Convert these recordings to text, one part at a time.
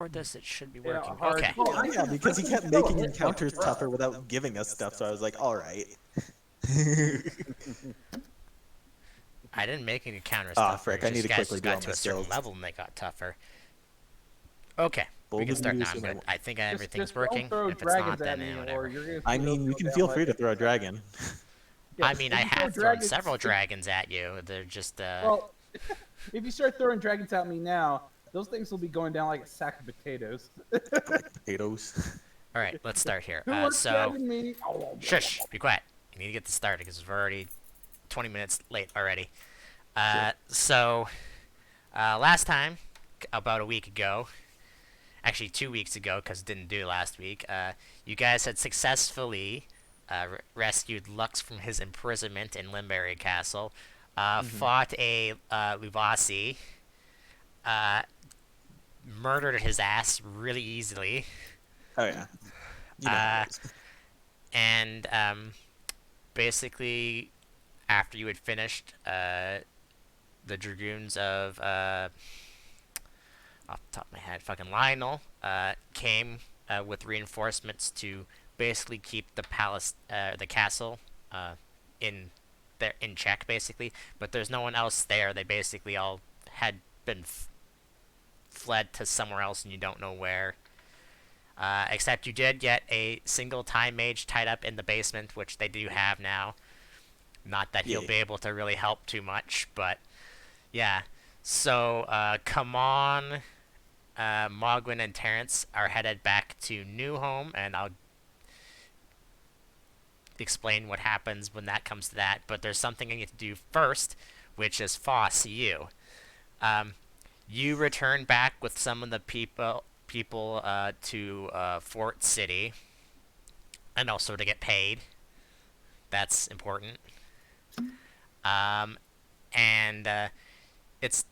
For this, it should be working. hard. Okay. Oh, yeah, because he kept making encounters tougher without giving us stuff, so I was like, alright. I didn't make any counters Ah, tougher. frick, I need to guys quickly just do got all to my a certain skills. level and they got tougher. Okay, we Bold can start now. induce and I think everything's Just working. don't throw If it's dragons not, at then me, or whatever. you're gonna. I mean, you can feel free to throw a dragon. I mean, if I you throw have thrown dragons- several dragons at you. They're just, Well, if you start throwing dragons at me now, those things will be going down like a sack of potatoes. Like potatoes. All right, let's start here. Who wants So, dragon me? shush, be quiet. You need to get this started because we're already 20 minutes late already. So, last time, about a week ago, actually 2 weeks ago because didn't do last week, you guys had successfully rescued Lux from his imprisonment in Limberry Castle, fought a Luvasi, murdered his ass really easily, Oh, yeah. You know how it is. and basically, after you had finished, the Dragoons of, off the top of my head, fucking Lionel, came with reinforcements to basically keep the palace, the castle, in check, basically. But there's no one else there. They basically all had been fled to somewhere else, and you don't know where. Except you did get a single time mage tied up in the basement, which they do have now. Not that he'll be able to really help too much, but yeah. So, Kamon, Mogwin, and Terrance are headed back to New Home, and I'll explain what happens when that comes to that. But there's something I need to do first, which is Foss, you. You return back with some of the people to Fort City, and also to get paid. That's important. And it's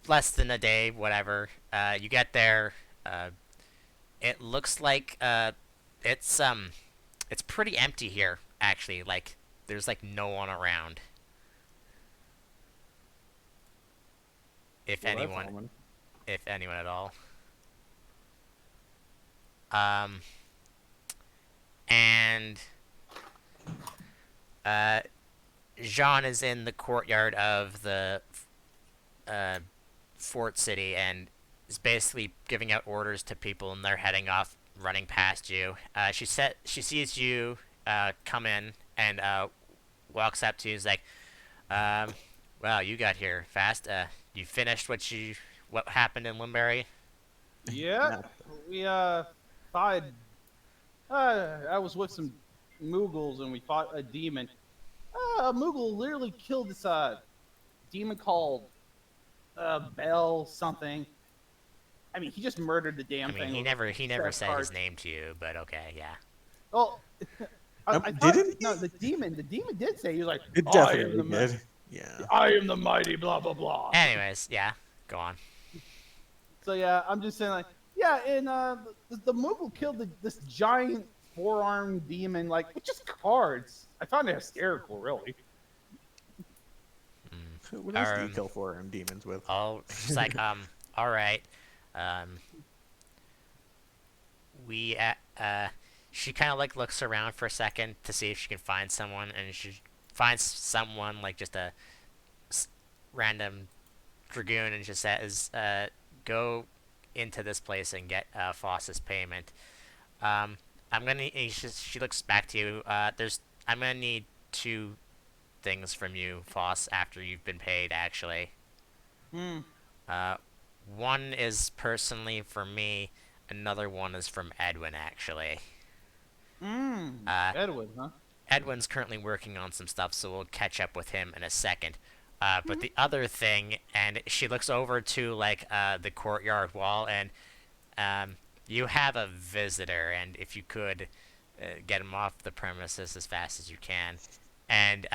less than a day, whatever. You get there. It looks like it's pretty empty here, actually. Like there's like no one around. If anyone at all. And Jean is in the courtyard of the Fort City and is basically giving out orders to people, and they're heading off, running past you. She sees you come in and walks up to you. Is like, "Well, you got here fast. You finished what happened in Limberry?" Yeah, we fought. I was with some Moogles and we fought a demon. A Moogle literally killed this demon called Bell something. I mean, he just murdered the damn thing. He never said his name to you, but okay, yeah. Oh, didn't no, the demon did say, he was like, It definitely did. Yeah. I am the mighty blah blah blah. Anyways, yeah, go on. So yeah, I'm just saying, like, yeah, and the Moogle killed this giant four-armed demon, like, with just cards. I found it hysterical, really. What else do you kill 4-armed demons with? Oh, she's like, all right. She kind of like looks around for a second to see if she can find someone, and she finds someone, like just a random dragoon, and just says, go into this place and get Foss's payment. She looks back to you. I'm gonna need 2 things from you, Foss, after you've been paid, actually. One is personally for me, another one is from Edwin, actually. Edwin, huh? Edwin's currently working on some stuff, so we'll catch up with him in a second. But the other thing, and she looks over to, like, the courtyard wall, and you have a visitor, and if you could get him off the premises as fast as you can. And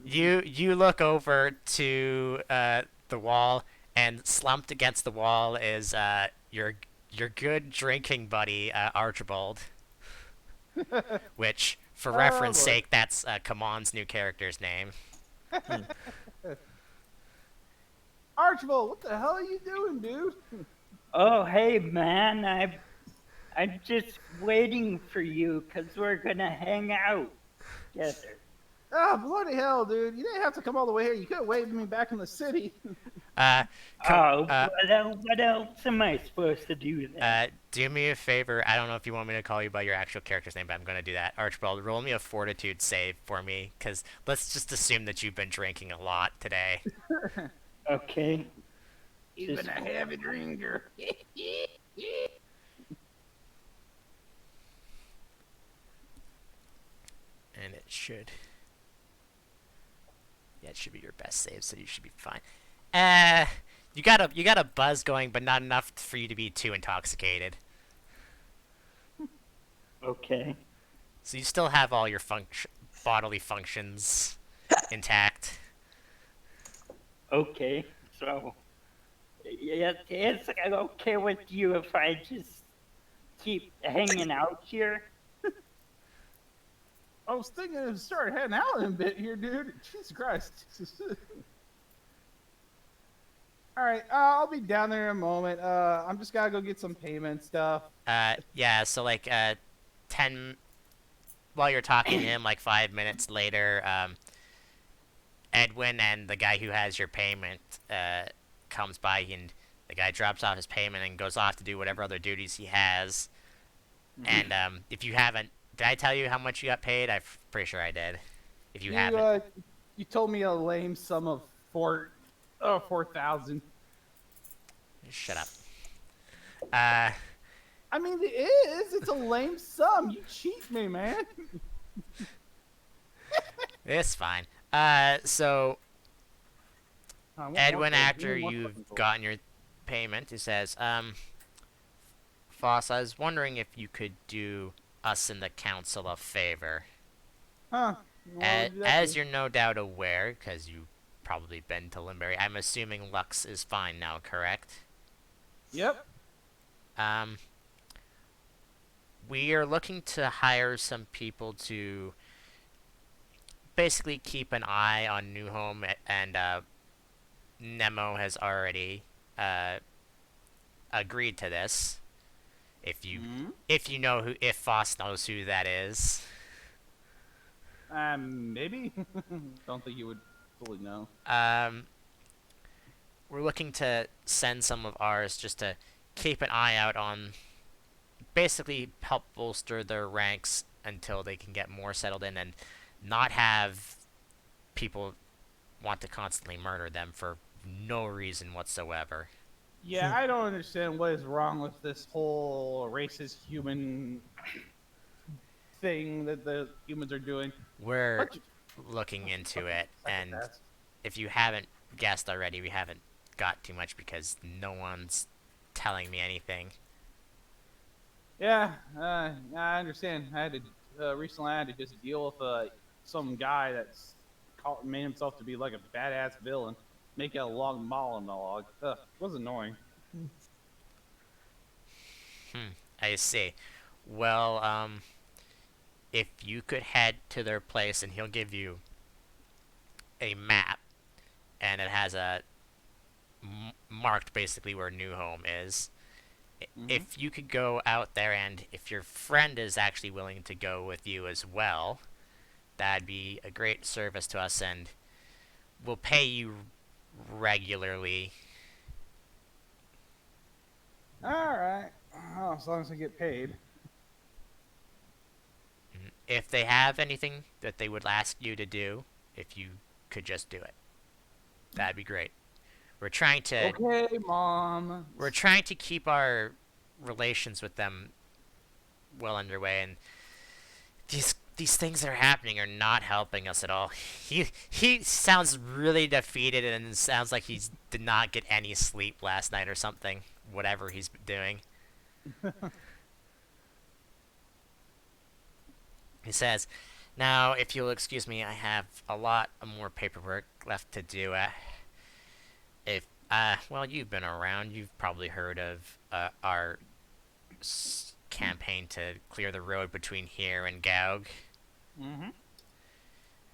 you look over to the wall, and slumped against the wall is your good drinking buddy, Archibald. Which, for reference sake, that's Kamon's new character's name. Archibald, what the hell are you doing, dude? Oh, hey, man. I'm just waiting for you because we're gonna hang out together. Ah, bloody hell, dude! You didn't have to come all the way here. You could have waved me back in the city. Uh, come, Oh, what else am I supposed to do then? do me a favor. I don't know if you want me to call you by your actual character's name, but I'm gonna do that. Archibald, roll me a fortitude save for me, cause let's just assume that you've been drinking a lot today. Okay. Even Just a heavy drinker. And it should. Yeah, it should be your best save, so you should be fine. You got a buzz going, but not enough for you to be too intoxicated. okay. So you still have all your bodily functions intact. Okay. So, yeah, it's okay with you if I just keep hanging out here? I was thinking of start heading out in a bit here, dude. Jesus Christ. All right, I'll be down there in a moment. I'm just gotta go get some payment stuff. Yeah. So like, 10. While you're talking to him, like 5 minutes later, Edwin and the guy who has your payment comes by, and the guy drops off his payment and goes off to do whatever other duties he has. And if you haven't, did I tell you how much you got paid? I'm pretty sure I did. If you haven't, You told me a lame sum of 4,000. shut up. I mean, it is. It's a lame sum. You cheat me, man. It's fine. So Edwin, after you've gotten your payment, he says, Foss, I was wondering if you could do us in the council a favor. Huh? As you're no doubt aware, because you've probably been to Limbury, I'm assuming Lux is fine now, correct? Yep. We are looking to hire some people to basically keep an eye on New Home, and Nemo has already agreed to this. If you if Foss knows who that is. Maybe. Don't think you would fully know. We're looking to send some of ours just to keep an eye out on, basically help bolster their ranks until they can get more settled in and not have people want to constantly murder them for no reason whatsoever. Yeah, I don't understand what is wrong with this whole racist human thing that the humans are doing. We're looking into it, and if you haven't guessed already, we haven't got too much because no one's telling me anything. Yeah, I understand. I had to recently. I had to just deal with some guy that's made himself to be like a badass villain, make a long monologue. It was annoying. I see. Well, if you could head to their place, and he'll give you a map, and it has a marked basically where New Home is. If you could go out there, and if your friend is actually willing to go with you as well, that'd be a great service to us, and we'll pay you regularly. All right. Oh, as long as I get paid. If they have anything that they would ask you to do, if you could just do it, that'd be great. We're trying to Okay, Mom. we're trying to keep our relations with them well underway, and these things that are happening are not helping us at all. He sounds really defeated, and sounds like he did not get any sleep last night or something. Whatever he's doing. He says, "Now, if you'll excuse me, I have a lot more paperwork left to do. If well, you've been around. You've probably heard of our campaign to clear the road between here and Gaug. Mm-hmm.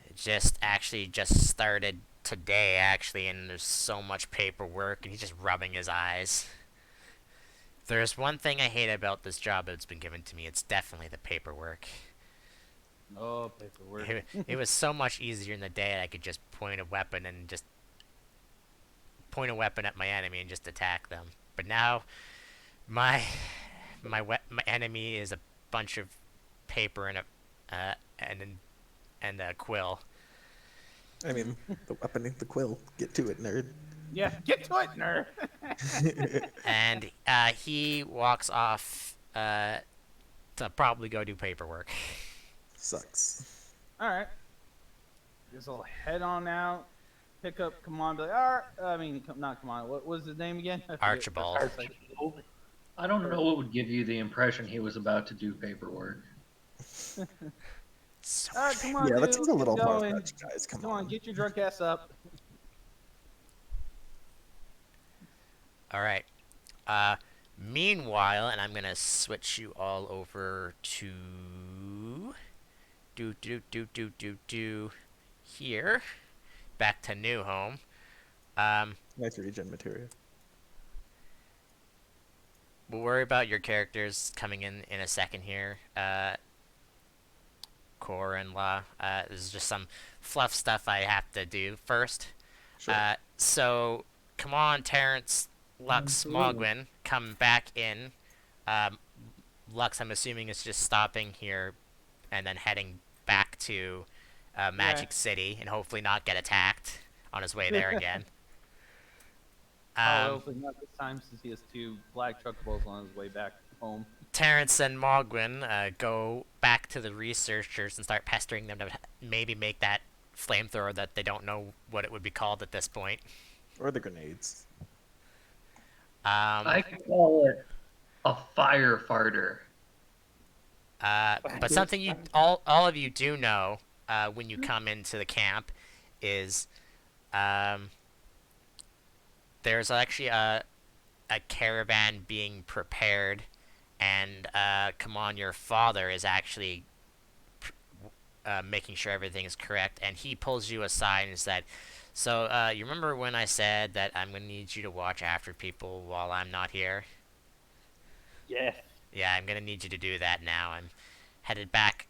It just started today actually, and there's so much paperwork, and he's just rubbing his eyes. If there's one thing I hate about this job that's been given to me, it's definitely the paperwork. Oh, paperwork. It was so much easier in the day. I could just point a weapon and just point a weapon at my enemy and just attack them. But now my my enemy is a bunch of paper and a quill. I mean, the weapon, the quill. Get to it, nerd. Yeah, get to it, nerd. And he walks off to probably go do paperwork. Sucks. All right. Guess I'll head on out, pick up Kamon. Be like, all right. I mean, not Kamon. What was his name again? I forget. Archibald. I don't know what would give you the impression he was about to do paperwork. So All right, come on, Yeah, dude, that seems a little get far going. fetched, guys. Come Come on. on, get your drunk ass up. All right. Meanwhile, and I'm gonna switch you all over to here, back to New Home. Nice regen material. We'll worry about your characters coming in a second here. Core and La. This is just some fluff stuff I have to do first. Sure. So, come on, Terrance, Lux, Mogwin, come back in. Lux, I'm assuming, is just stopping here and then heading back to Magic City and hopefully not get attacked on his way there again. Hopefully not this time, since he has 2 black truck balls on his way back home. Terrance and Mogwin go back to the researchers and start pestering them to maybe make that flamethrower that they don't know what it would be called at this point. Or the grenades. I call it a fire farter. But something you all of you do know when you come into the camp is there's actually a caravan being prepared, and Kamon, your father, is actually making sure everything is correct, and he pulls you aside and said, so you remember when I said that I'm going to need you to watch after people while I'm not here? Yes. Yeah, I'm gonna need you to do that now. I'm headed back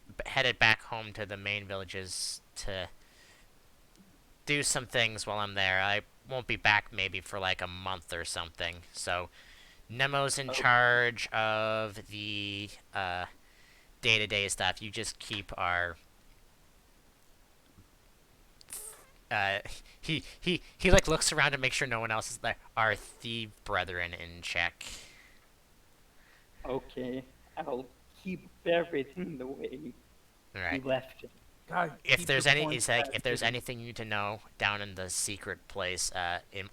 home to the main villages to do some things while I'm there. I won't be back maybe for like a month or something. So Nemo's in charge of the day-to-day stuff. You just keep our he like looks around to make sure no one else is there. Our thief brethren in check. Okay. I'll keep everything the way All right. we left it. God, If keep there's your any, points it's like back, if there's dude. anything you need to know down in the secret place,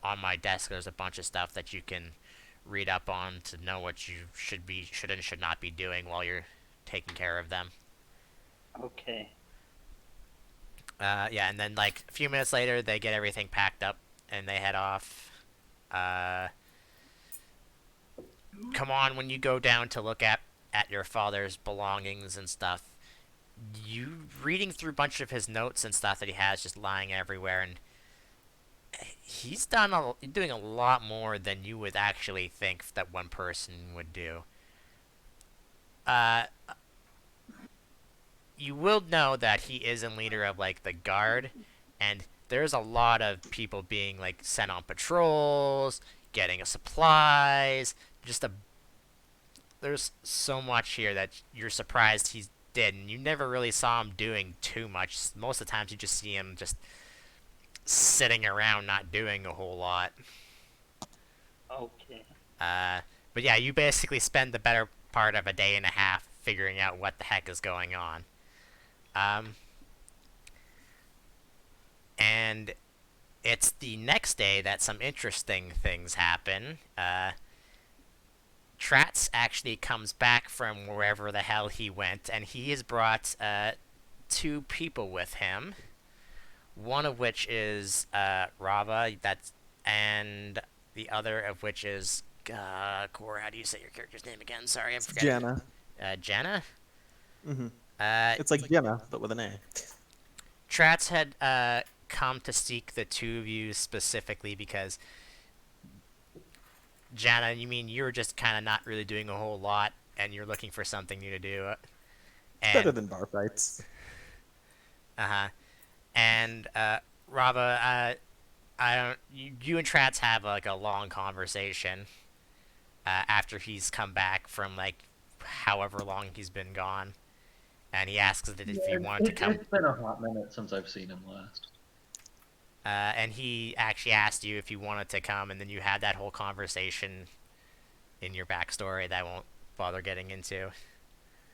on my desk, there's a bunch of stuff that you can read up on to know what you should and should not be doing while you're taking care of them. Okay. Yeah, and then like a few minutes later, they get everything packed up and they head off. Come on, when you go down to look at your father's belongings and stuff, you reading through a bunch of his notes and stuff that he has just lying everywhere, and he's doing a lot more than you would actually think that one person would do. You will know that he is a leader of like the guard, and there's a lot of people being like sent on patrols, getting supplies. There's so much here that you're surprised he's did, and you never really saw him doing too much. Most of the times you just see him just sitting around not doing a whole lot. Okay. But yeah, you basically spend the better part of a day and a half figuring out what the heck is going on. And it's the next day that some interesting things happen. Terrance actually comes back from wherever the hell he went, and he has brought 2 people with him. One of which is Rava, and the other of which is Core. How do you say your character's name again? Sorry, I'm forgetting. Jenna. Jenna. It's like Jenna, but with an A. Terrance had come to seek the two of you specifically because Jana, you mean you're just kind of not really doing a whole lot, and you're looking for something new to do, It's better and than bar fights. uh-huh, and Rava, I don't. You and Trats have like a long conversation after he's come back from like however long he's been gone, and he asks that if you Yeah, wanted to come. it's been a hot minute since I've seen him last. And he actually asked you if you wanted to come, and then you had that whole conversation in your backstory that I won't bother getting into.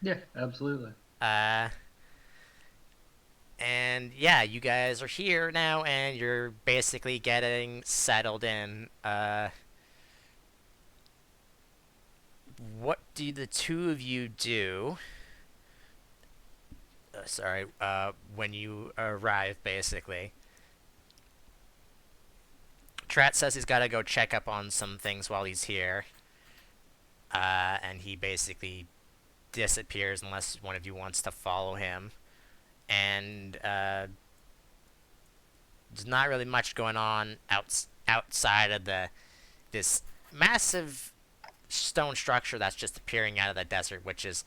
Yeah, absolutely. Uh, and yeah, you guys are here now, and you're basically getting settled in. What do the two of you do? Sorry, when you arrive, basically. Trat says he's got to go check up on some things while he's here. And he basically disappears unless one of you wants to follow him. And there's not really much going on outside of this massive stone structure that's just appearing out of the desert, which is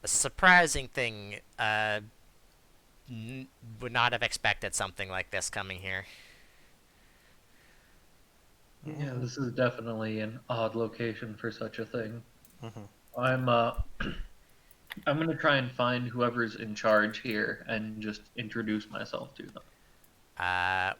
a surprising thing. Would not have expected something like this coming here. Yeah, this is definitely an odd location for such a thing. Mhm. I'm I'm gonna try and find whoever's in charge here and just introduce myself to them.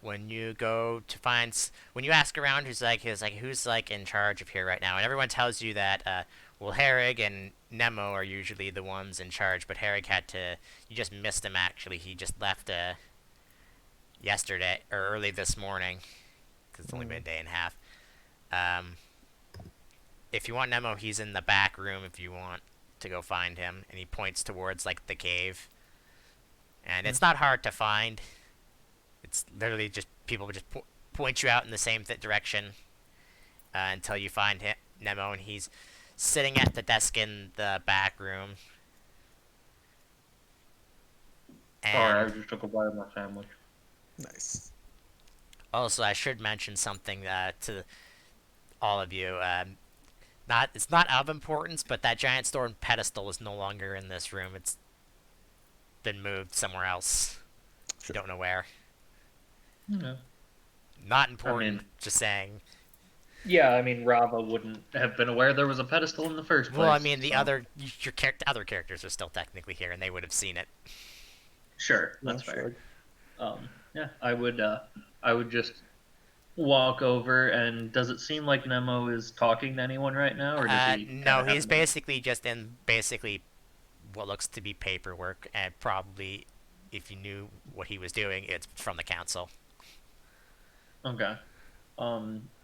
When you go to find, when you ask around, who's like in charge of here right now, and everyone tells you that, well, Herrig and Nemo are usually the ones in charge, but Herrig had to, you just missed him actually. He just left yesterday or early this morning, because it's only been a day and a half. Um, if you want Nemo, he's in the back room. If you want to go find him, and he points towards like the cave, and it's not hard to find. It's literally just people just point you out in the same direction until you find him, Nemo, and he's sitting at the desk in the back room. Sorry, I And just took a bite of my sandwich. Nice. also, I should mention something to all of you. Not it's not of importance, but that giant stone pedestal is no longer in this room. It's been moved somewhere else. Sure. Don't know where. Yeah. Not important. I mean, just saying. yeah, I mean, Rava wouldn't have been aware there was a pedestal in the first place. Well, I mean, the so- other characters are still technically here, and they would have seen it. Sure, Yeah, that's fair. sure. Yeah, I would just walk over, and does it seem like Nemo is talking to anyone right now, or does he? No, kinda he's have- basically just in what looks to be paperwork, and probably, if you knew what he was doing, it's from the council. Okay.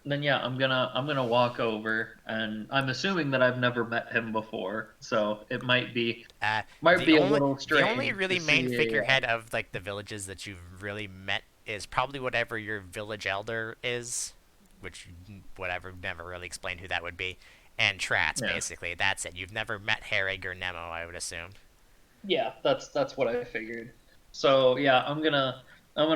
Then yeah, I'm gonna walk over, and I'm assuming that I've never met him before, so it might be Uh, might be a little the strange. only really to main see figurehead of like the villages that you've really met is probably whatever your village elder is, which whatever never really explained who that would be, and Trats Yeah. basically. That's it. You've never met Herrig or Nemo, I would assume. Yeah, that's what I figured. So yeah, I'm gonna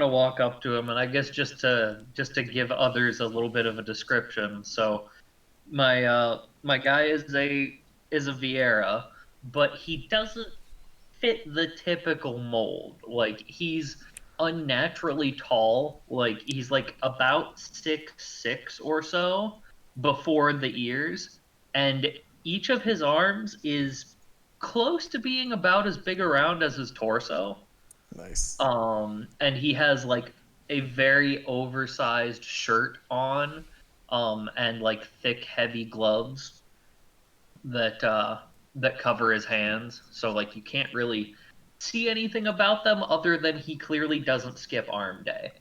walk up to him, and I guess just to give others a little bit of a description. So my guy is a Vieira, but he doesn't fit the typical mold. Like he's unnaturally tall. Like he's like about 6'6" or so before the ears, and each of his arms is close to being about as big around as his torso. Nice. And he has like a very oversized shirt on, and like thick, heavy gloves that cover his hands. So like you can't really see anything about them other than he clearly doesn't skip arm day.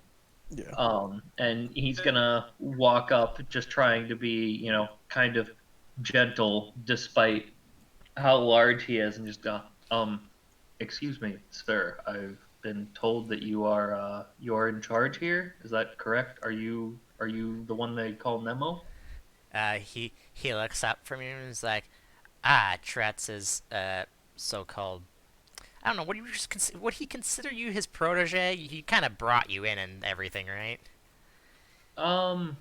Yeah. And he's gonna walk up just trying to be, kind of gentle despite how large he is, and just go, excuse me, sir. I've been told that you are in charge here. Is that correct? Are you the one they call Nemo? He looks up from you and is like, Trats is so-called. I don't know. Would he consider you his protege? He kind of brought you in and everything, right? Um,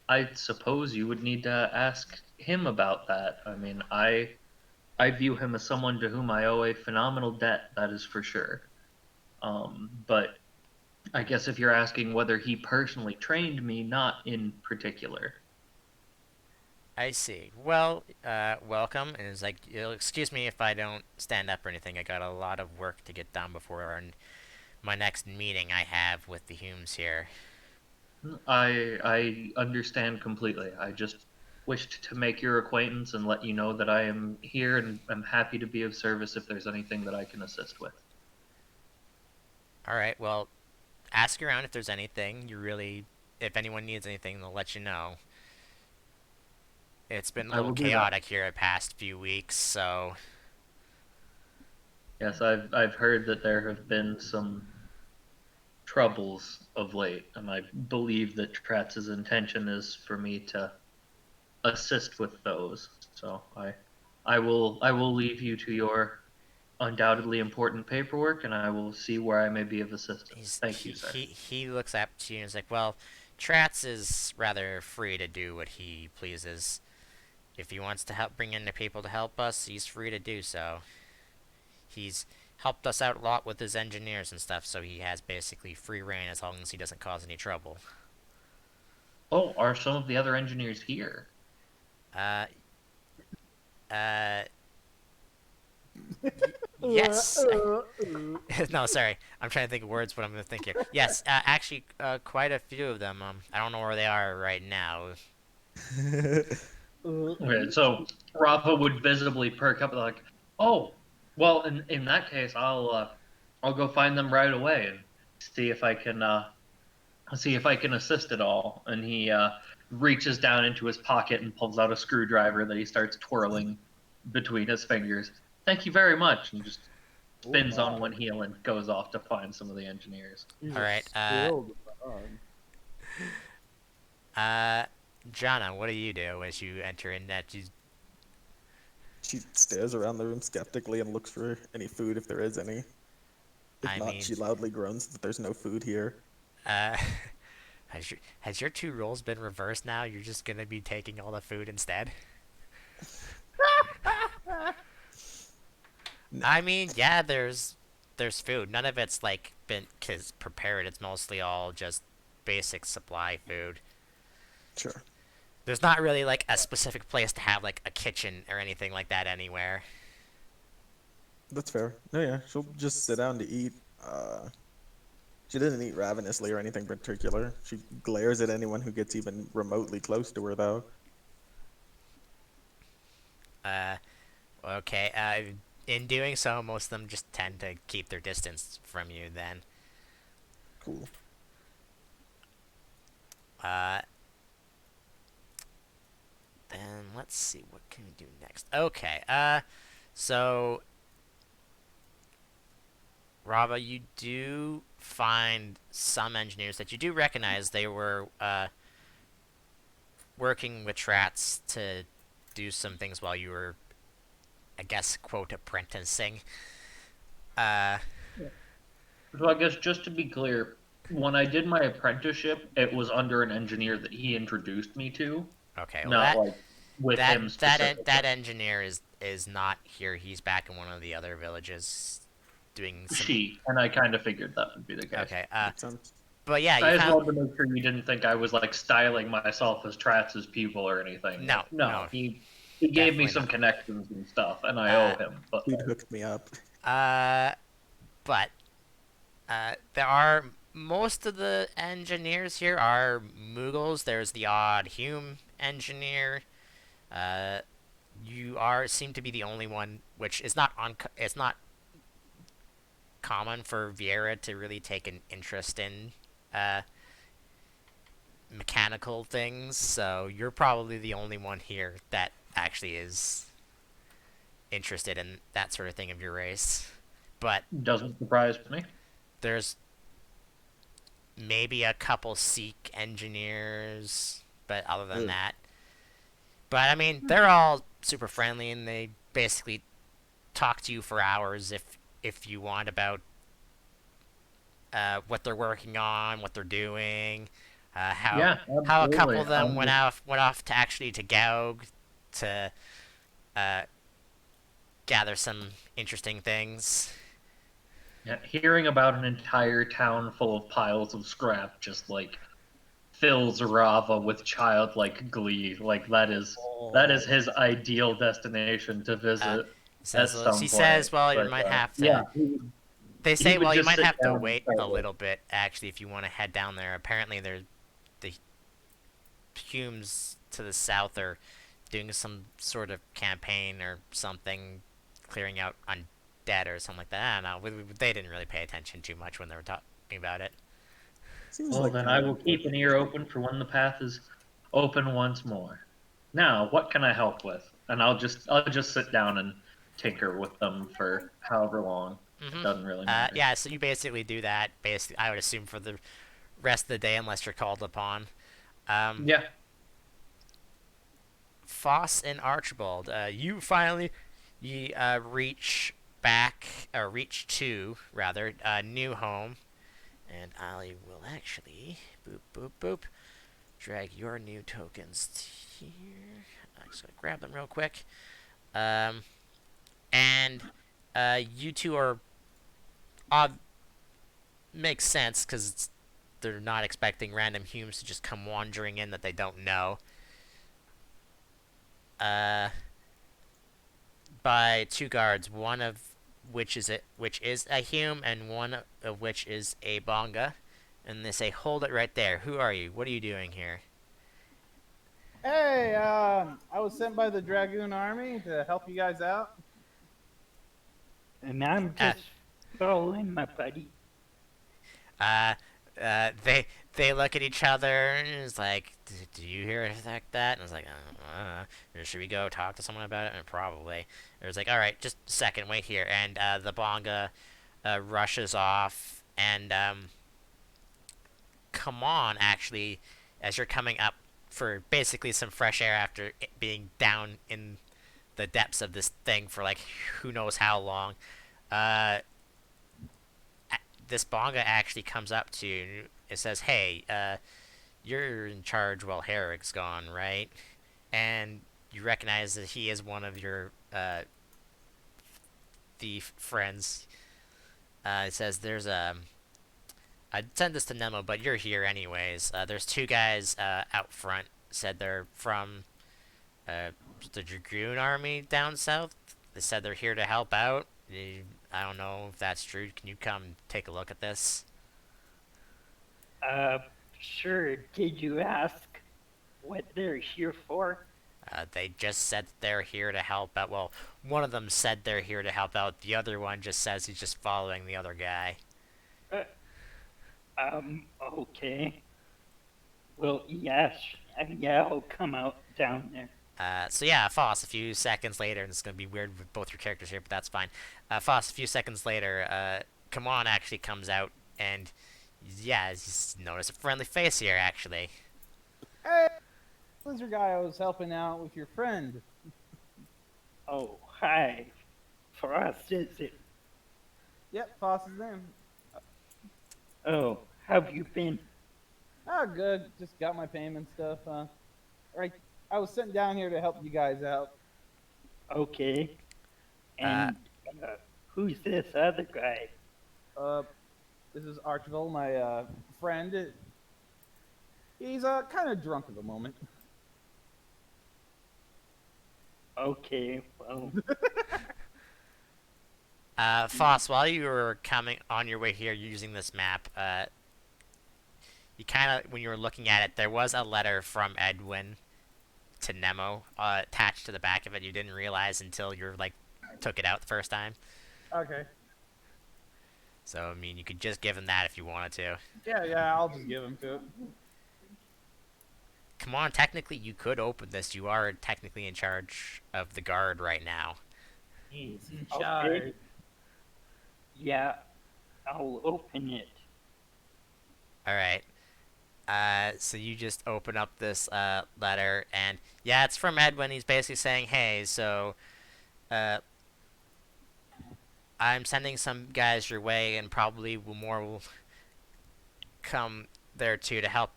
I suppose you would need to ask him about that. I mean, I view him as someone to whom I owe a phenomenal debt, that is for sure. But I guess if you're asking whether he personally trained me, not in particular. I see. Well, welcome. And it's like, you'll excuse me if I don't stand up or anything. I got a lot of work to get done before my next meeting I have with the Humes here. I understand completely. I just wished to make your acquaintance and let you know that I am here and I'm happy to be of service if there's anything that I can assist with. All right. Well, ask around if there's anything you really, if anyone needs anything, they'll let you know. It's been a I little will do that. chaotic here the past few weeks, so Yes, I've heard that there have been some troubles of late, and I believe that Tratz's intention is for me to assist with those. So I will leave you to your undoubtedly important paperwork, and I will see where I may be of assistance. he's Thank he you, sir. he he looks up to you and is like, "Well, Tratz is rather free to do what he pleases. If he wants to help bring in the people to help us, he's free to do so. He's helped us out a lot with his engineers and stuff, so he has basically free reign as long as he doesn't cause any trouble." Oh, are some of the other engineers here? Uh, uh, yes. No, sorry. I'm trying to think of words, but I'm gonna think here. Yes, actually, quite a few of them. I don't know where they are right now. Okay, so Rafa would visibly perk up, like, "Oh, well, in that case, I'll go find them right away and see if I can assist at all." And he reaches down into his pocket and pulls out a screwdriver that he starts twirling between his fingers. "Thank you very much," and just spins on one heel and goes off to find some of the engineers. All right. Uh, Jana, what do you do as you enter in that? She stares around the room skeptically and looks for any food if there is any. If I not, mean, she loudly groans that there's no food here. uh, has your two roles been reversed now? You're just gonna be taking all the food instead? I mean, yeah, there's food. None of it's like been cause prepared. It's mostly all just basic supply food. Sure. There's not really like a specific place to have like a kitchen or anything like that anywhere. That's fair. No, yeah, she'll just sit down to eat. She doesn't eat ravenously or anything particular. She glares at anyone who gets even remotely close to her, though. Uh, okay. In doing so, most of them just tend to keep their distance from you. Then, Cool. uh, then let's see what can we do next. Okay. So Rava, you do find some engineers that you do recognize. They were working with Trats to do some things while you were, I guess, quote, apprenticing. Uh, So I guess just to be clear, when I did my apprenticeship, it was under an engineer that he introduced me to, okay, well not like with him specifically. that engineer is not here. He's back in one of the other villages doing some. And I kind of figured that would be the case. Okay. Makes sense. But yeah, I you just found. wanted to make sure you didn't think I was like styling myself as Tratz's pupil or anything. No, no, no, he gave me definitely some not. connections and stuff, and I owe him. But He'd hooked me up. But there are most of the engineers here are Mughals. There's the odd Hume engineer. You seem to be the only one, which is not it's not common for Vieira to really take an interest in mechanical things. So you're probably the only one here that actually is interested in that sort of thing of your race. But doesn't surprise me. there's maybe a couple Sikh engineers, but other than that. But I mean, they're all super friendly and they basically talk to you for hours if if you want, about what they're working on, what they're doing, how Yeah, how a couple absolutely. of them went off to actually to Gaug to uh, gather some interesting things. Yeah, hearing about an entire town full of piles of scrap just like fills Rava with childlike glee. Like that is Oh, his ideal destination to Uh, visit says at she some point. says, well, you But might have yeah, to. They he say, would well, you just might sit have to down and wait start a with. little bit actually if you want to head down there. Apparently, the Humes to the south are doing some sort of campaign or something, clearing out undead or something like that. I don't know. They didn't really pay attention too much when they were talking about it. seems Well, like then kind I of will keep important an ear info. open for when the path is open once more. Now, what can I help with? And I'll just sit down and tinker with them for however long. It Mm-hmm. doesn't really matter. Yeah, so you basically do that. Basically, I would assume for the rest of the day, unless you're called upon. Um, Yeah. Foss and Archibald, you finally reach to rather new home, and I will actually boop boop boop drag your new tokens here. I'm just gonna grab them real quick. Um, and you two are makes sense because they're not expecting random humans to just come wandering in that they don't know. Uh, by two guards, one of which is a hume, and one of which is a bonga. And they say, "Hold it right there. Who are you? What are you doing here?" Hey, I was sent by the Dragoon Army to help you guys out. And I'm Uh, just following my buddy. uh, they look at each other and it's like, "Do you hear it like that?" And it's like, "Should we go talk to someone about it?" And probably. It was like, "All right, just a second, wait here." And the bonga rushes off, and Kamon actually, as you're coming up for basically some fresh air after it being down in the depths of this thing for like who knows how long, uh, this bonga actually comes up to you. It says, "Hey, you're in charge while Herrick's gone, right?" And you recognize that he is one of your thief friends. It says, "There's a." I'd send this to Nemo, but you're here anyways. There's two guys out front. Said they're from uh, the Dragoon Army down south. They said they're here to help out. I don't know if that's true. Can you come take a look at this? Uh, sure. Did you ask what they're here for? They just said that they're here to help out. Well, one of them said they're here to help out. The other one just says he's just following the other guy. Uh, okay. Well, yes. Yeah, I'll come out down there. So yeah, Foss. A few seconds later, and it's gonna be weird with both your characters here, but that's fine. Foss. A few seconds later, Kamon actually comes out, and yeah, he's noticed a friendly face here actually. Hey, lizard guy, I was helping out with your friend. Oh, hi. For us, is it? Yep, Foss's name. Oh, how have you been? Ah, good. Just got my payment stuff. Right. I was sent down here to help you guys out. Okay. Uh, And who's this other guy? Uh, this is Archibald, my friend. He's kind of drunk at the moment. Okay, well, Foss. While you were coming on your way here using this map, you kind of when you were looking at it, there was a letter from Edwin to Nemo attached to the back of it. You didn't realize until you like took it out the first time. Okay. So I mean, you could just give him that if you wanted to. Yeah, I'll just give him to it. Come on, technically you could open this. You are technically in charge of the guard right now. He's in okay. charge. Yeah, I'll open it. All right. So you just open up this letter, and yeah, it's from Edwin. He's basically saying, "Hey, so uh, I'm sending some guys your way, and probably more will come there too to help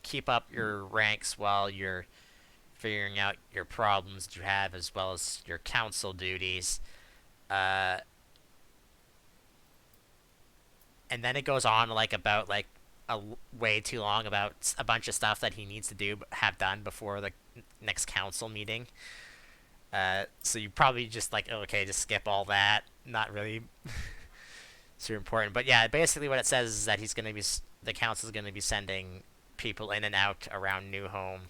keep up your ranks while you're figuring out your problems that you have, as well as your council duties. Uh, and then it goes on like about like way too long about a bunch of stuff that he needs to do have done before the next council meeting. So you probably just like, okay, just skip all that. Not really super important, but yeah, basically what it says is that the council is gonna be sending people in and out around New Home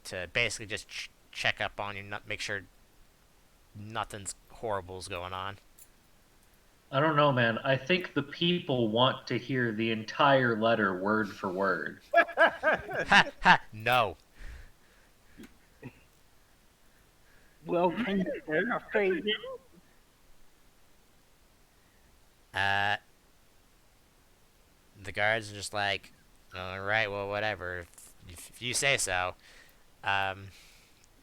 to basically just check up on you, not make sure nothing's horrible's going on. I don't know, man. I think the people want to hear the entire letter word for word. Ha ha! No. Well, can you paraphrase it? Uh, the guards are just like, all right, well, whatever. If you say so.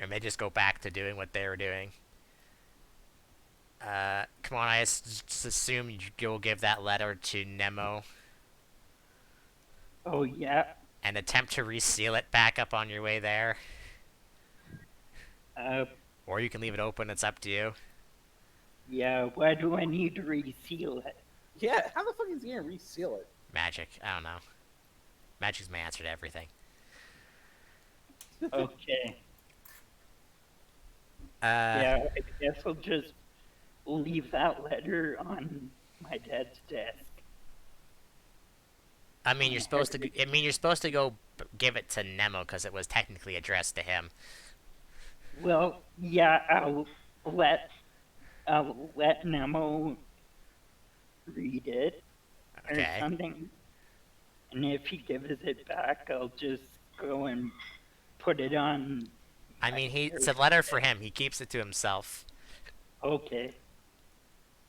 And they just go back to doing what they were doing. Come on, I just assume you'll give that letter to Nemo Oh, yeah. and attempt to reseal it back up on your way there. Uh, Or you can leave it open, it's up to you. yeah, why do I need to reseal it? Yeah, how the fuck is he gonna reseal it? Magic, I don't know. Magic's my answer to everything. Okay. Uh, Yeah, I guess I'll just leave that letter on my dad's desk. I mean, you're supposed to go give it to Nemo because it was technically addressed to him. Well, yeah, I'll let Nemo read it or Okay. something. And if he gives it back, I'll just go and put it on. I mean, it's a letter for him. He keeps it to himself. Okay.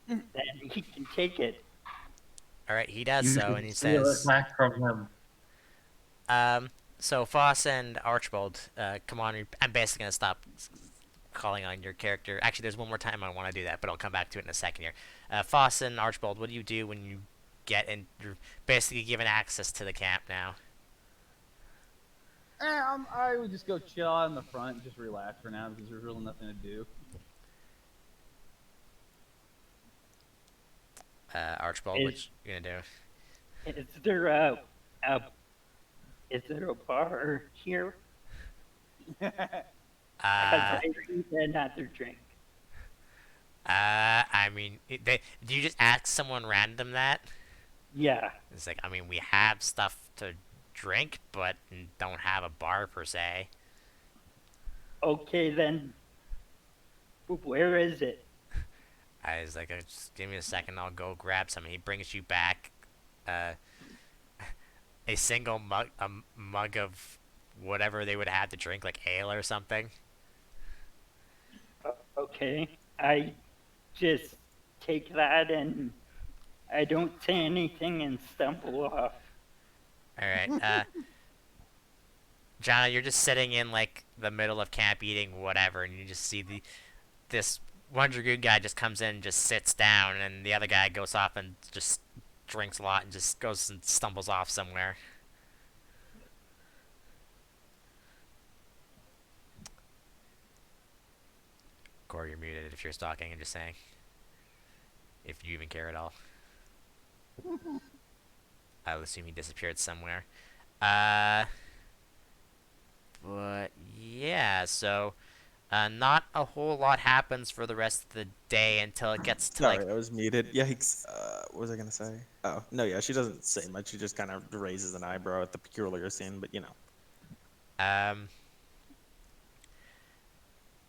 Then he can take it. All right, he does so, and he Steal it says, back from him. So Foss and Archibald, come on. I'm basically gonna stop calling on your character. Actually, there's one more time I want to do that, but I'll come back to it in a second here. Foss and Archibald, what do you do when you get in? You're basically given access to the camp now. I would just go chill out in the front, just relax for now because there's really nothing to do. Archibald, what you gonna do? Is there a is there a bar here? Because Uh, I need another drink. I mean, do you just ask someone random that? Yeah. It's like, I mean, we have stuff to drink, but don't have a bar per se. Okay then. Where is it? I was like, just give me a second, I'll go grab some. And he brings you back a single mug of whatever they would have to drink, like ale or something. Okay. I just take that and I don't say anything and stumble off. All right. Jana, you're just sitting in like the middle of camp eating whatever, and you just see this one dragoon guy just comes in and just sits down, and the other guy goes off and just drinks a lot and just goes and stumbles off somewhere. Corey, you're muted if you're stalking. I'm just saying, if you even care at all. I'll assume he disappeared somewhere. But yeah, so not a whole lot happens for the rest of the day until it gets to Sorry, like I was muted. Yikes. What was I gonna say? Oh, no, yeah, she doesn't say much. She just kind of raises an eyebrow at the peculiar scene, but you know. um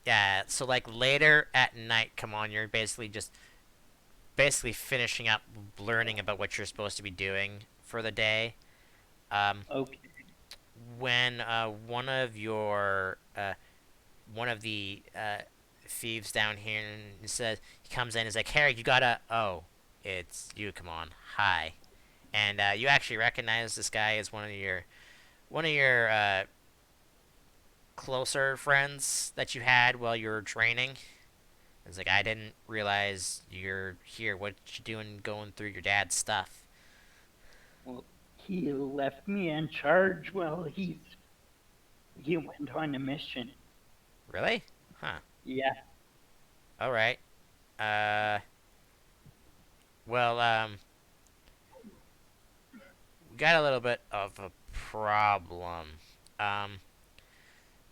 yeah, so like later at night, come on, you're basically finishing up learning about what you're supposed to be doing for the day. Um Okay. when one of the thieves down here and says he comes in and is like, Harry, you gotta it's you, come on, hi. And you actually recognize this guy as one of your closer friends that you had while you were training. It's like, I didn't realize you're here. What you doing going through your dad's stuff? Well, he left me in charge while he went on a mission. Really? Huh. Yeah. All right. Uh, well, we got a little bit of a problem. Um,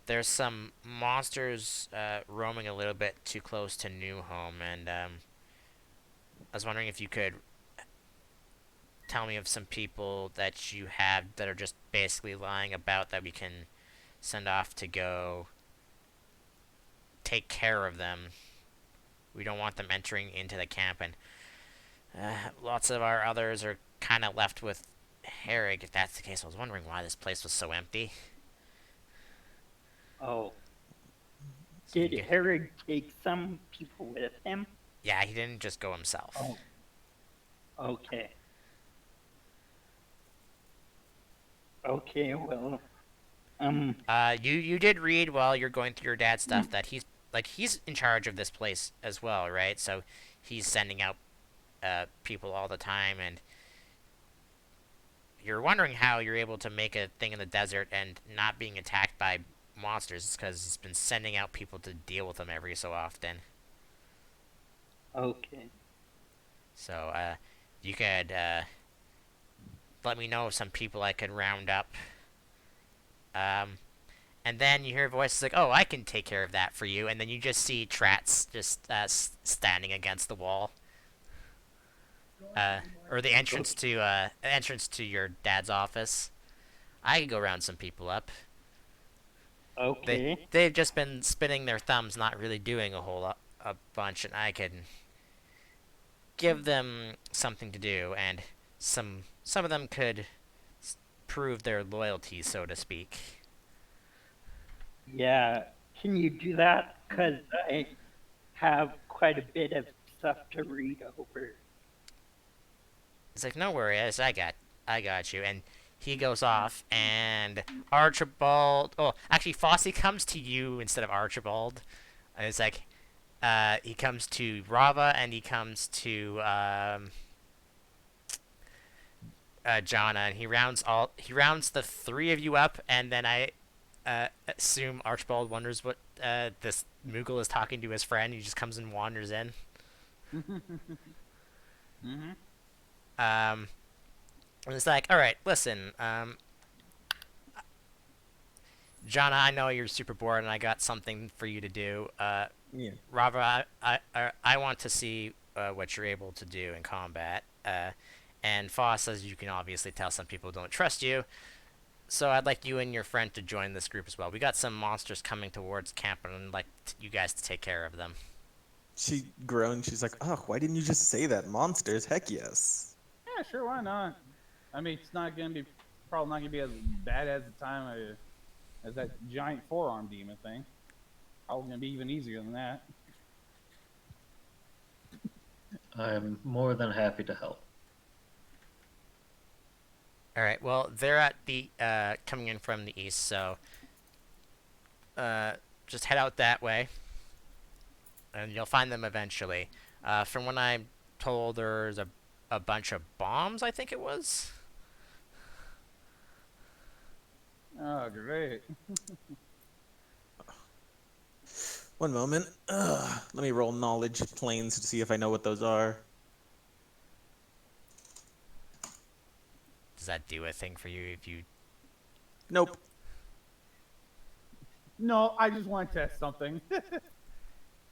there's some monsters roaming a little bit too close to New Home, and I was wondering if you could tell me of some people that you have that are just basically lying about that we can send off to go take care of them. We don't want them entering into the camp, and lots of our others are kind of left with Herrig. If that's the case, I was wondering why this place was so empty. Oh, So did Herod take some people with him? yeah, he didn't just go himself. Oh, okay. Okay, well, You did read while you're going through your dad's stuff that he's in charge of this place as well, right? So he's sending out people all the time, and you're wondering how you're able to make a thing in the desert and not being attacked by monsters. It's because he's been sending out people to deal with them every so often. okay. So you could let me know of some people I could round up. And then you hear voices like, "Oh, I can take care of that for you." And then you just see Terrance just standing against the wall, or the entrance to your dad's office. I could go round some people up. Okay. They've just been spinning their thumbs, not really doing a bunch, and I can give them something to do, and some of them could prove their loyalty, so to speak. Yeah. Can you do that? Because I have quite a bit of stuff to read over. It's like, no worries, I got you. And he goes off, and Archibald. Oh, actually, Fossey comes to you instead of Archibald. And it's like, he comes to Rava, and he comes to Jana, and he rounds the three of you up, and then I assume Archibald wonders what this Moogle is talking to his friend. He just comes and wanders in. Mm-hmm. And it's like, all right, listen, Jana, I know you're super bored, and I got something for you to do. Yeah. Rava, I want to see what you're able to do in combat. And Foss, as you can obviously tell, some people don't trust you. So I'd like you and your friend to join this group as well. We got some monsters coming towards camp, and I'd like you guys to take care of them. She groaned. She's like, "Oh, why didn't you just say that? Monsters? Heck yes." Yeah, sure, why not? I mean, it's not gonna be probably not gonna be as bad as the time as that giant forearm demon thing. Probably gonna be even easier than that. I'm more than happy to help. All right. Well, they're at the coming in from the east, so just head out that way, and you'll find them eventually. From what I'm told, there's a bunch of bombs. I think it was. Oh, great. One moment. Let me roll knowledge planes to see if I know what those are. Does that do a thing for you if you? Nope. No, I just want to test something.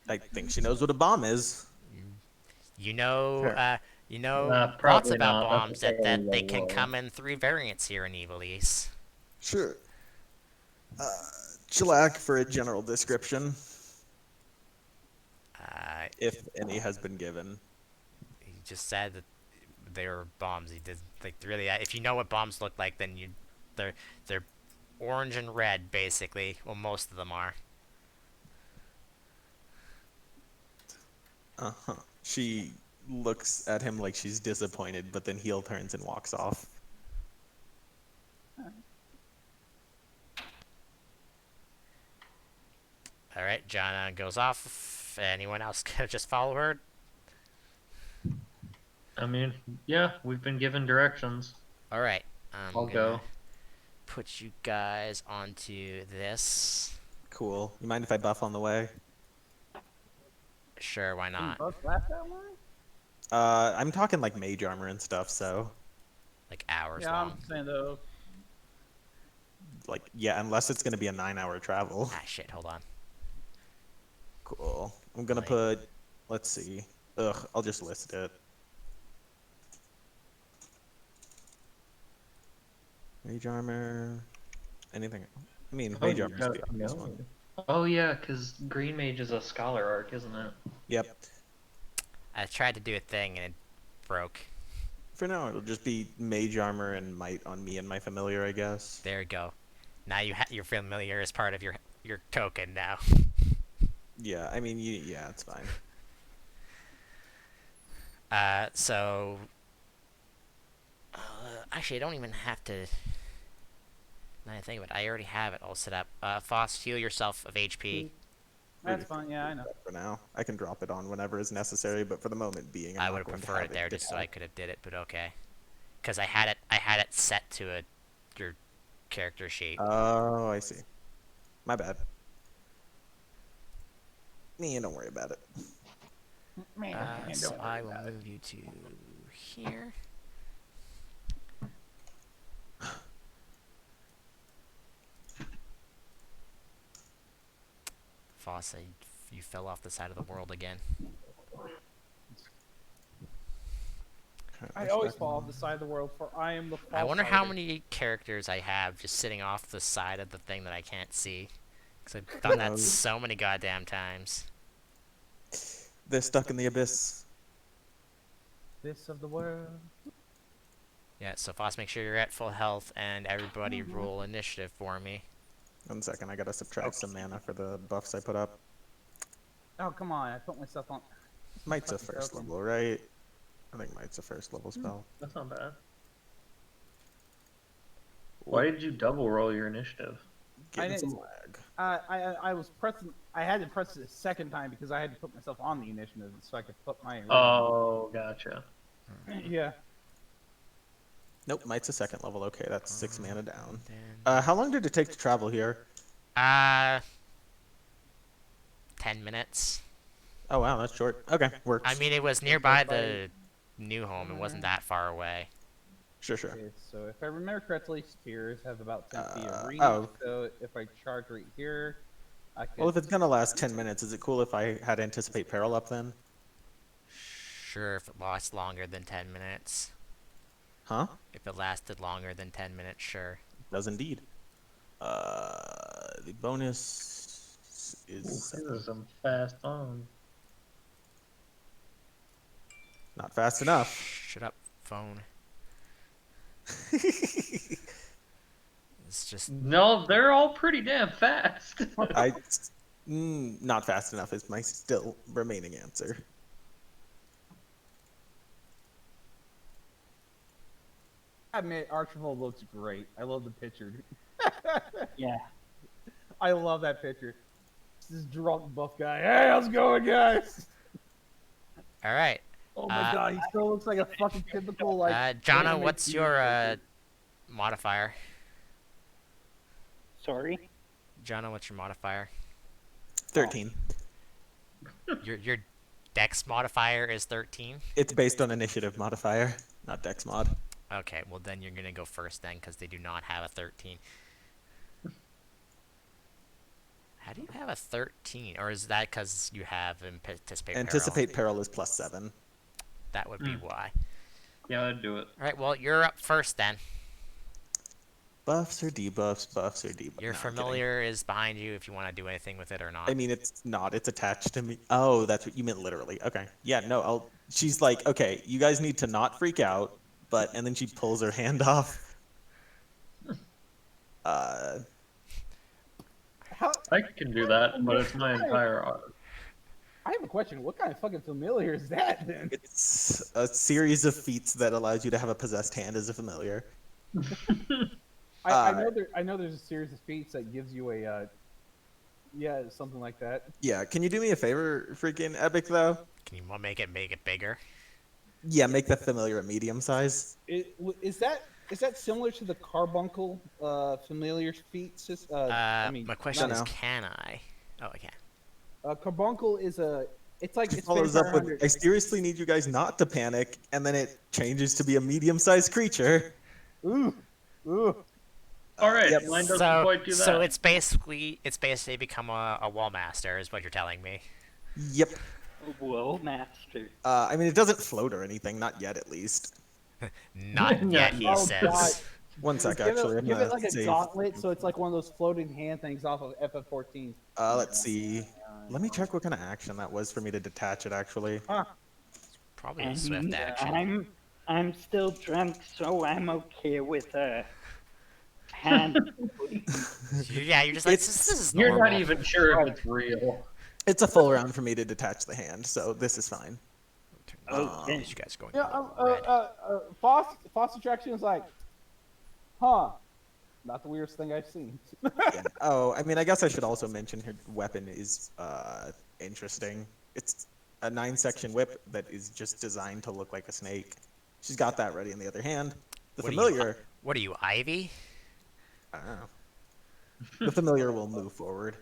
I think she knows what a bomb is. You know, Sure. you know lots Probably about not. bombs That's a that very they low can roll. come in three variants here in Evilise. Sure. Chillac for a general description, if any has been given. He just said that they were bombs. He did like really. If you know what bombs look like, then they're orange and red basically. Well, most of them are. Uh-huh. She looks at him like she's disappointed, but then heel turns and walks off. All right, Jana goes off, if anyone else could just follow her. I mean, yeah, we've been given directions. All right, I'm I'll gonna go. put you guys onto this. Cool. You mind if I buff on the way? Sure, why Can not? buff last that long? I'm talking like mage armor and stuff, so Like hours Yeah, long. I'm just saying though. like yeah, unless it's gonna be a 9-hour travel. Ah, shit. Hold on. Cool. I'm gonna Like- put. Let's see. Ugh, I'll just list it. Mage armor. Anything? I mean, mage armor is the obvious one. Oh yeah, because Green Mage is a scholar arc, isn't it? Yep. I tried to do a thing and it broke. For now, it'll just be mage armor and might on me and my familiar, I guess. There you go. Now your familiar is part of your token now. Yeah, I mean, yeah, it's fine. So actually, I don't even have to. Now I think of it, I already have it all set up. Foss, heal yourself of HP. That's fine. Yeah, I know. For now, I can drop it on whenever is necessary, but for the moment being, I I'm would not have going to preferred have it there it just so down. I could have did it, but okay. Because I had it set to your character sheet. Oh, I see. My bad. Nee, don't worry about it. Man, So don't worry I will about it. move you to here. Fossa, you fell off the side of the world again. I always fall off the side of the world, for I am the false I wonder how sider. many characters I have just sitting off the side of the thing that I can't see. Because I've done that knows? so many goddamn times. They're stuck in the abyss. This of the world. Yeah, so Foss, make sure you're at full health, and everybody roll initiative for me. 1 second, I gotta subtract some mana for the buffs I put up. Oh, come on. I put myself on. Might's a Fucking first token. level, right? I think Might's a first level spell. That's not bad. Why did you double roll your initiative? Getting some didn't- lag. I was pressing. I had to press it a second time because I had to put myself on the initiative so I could put my. Oh, gotcha. Yeah. Nope, Might's a second level. Okay, that's 6 mana down. Then, How long did it take to travel here? 10 minutes. Oh wow, that's short. Okay, works. I mean, it was nearby the new home. It wasn't that far away. Sure, sure. Okay, so if I remember correctly, spears have about 10 feet of reach. oh. So if I charge right here, I could. Well, if it's gonna last 10 minutes, is it cool if I had Anticipate Peril up then? Sure, if it lasts longer than 10 minutes. Huh? If it lasted longer than 10 minutes, sure. Does indeed. The bonus is This is some fast on. not fast enough. Shut up, phone. It's just No, they're all pretty damn fast. Not fast enough is my still remaining answer. I admit, Archibald looks great. I love the picture. Yeah. I love that picture. This drunk buff guy. Hey, how's it going, guys? all right. Oh my god, he still looks like a fucking typical like. Jonna, anime what's hero your character. modifier? Sorry. Jonna, what's your modifier? 13. Your Dex modifier is 13. It's based on initiative modifier, not Dex mod. Okay, well then you're gonna go first then, because they do not have a 13. How do you have a 13? Or is that because you have anticipate peril? Anticipate Peril is +7. That would be why. Yeah, I'd do it. All right, well you're up first then. Buffs or debuffs, buffs or debuffs. Your No, I'm kidding. familiar is behind you if you want to do anything with it or not. I mean, it's not. It's attached to me. Oh, that's what you meant literally. Okay. Yeah, no, I'll. She's like, okay, you guys need to not freak out, but, and then she pulls her hand off. How, I can do that, but it's my entire arc. I have a question. What kind of fucking familiar is that then? It's a series of feats that allows you to have a possessed hand as a familiar. I know there's a series of feats that gives you Yeah, something like that. Yeah, can you do me a favor, freaking Epic, though? Can you make it bigger? Yeah, make the familiar a medium size. Is that similar to the carbuncle familiar feat? I mean, My question not is, Dunno. can I? Oh, I can. carbuncle is a. It's like She it's follows Vampire up with, Hunter. I seriously need you guys not to panic, and then it changes to be a medium-sized creature. Ooh, ooh. All right, Yep. mine doesn't So, quite do that. so it's basically become a wall master, is what you're telling me. Yep. Whoa, master. I mean, it doesn't float or anything, not yet at least. Not yet, he Oh God. says. One sec, Give actually. it, I'm give it gonna like a save. gauntlet, so it's like one of those floating hand things off of FF14. Let's see. Let me check what kind of action that was for me to detach it, actually. Huh. Probably a swift action. I'm still drunk, so I'm okay with a hand. Yeah, you're just like, It's- this is You're normal. not even sure if it's real. It's a full round for me to detach the hand, so this is fine. Okay. You guys going Yeah, red. Foster Attraction is like, huh? Not the weirdest thing I've seen. Yeah. Oh, I mean, I guess I should also mention her weapon is interesting. It's a 9-section whip that is just designed to look like a snake. She's got that ready in the other hand. The What are you- familiar, What are you, Ivy? I don't know. The familiar will move forward.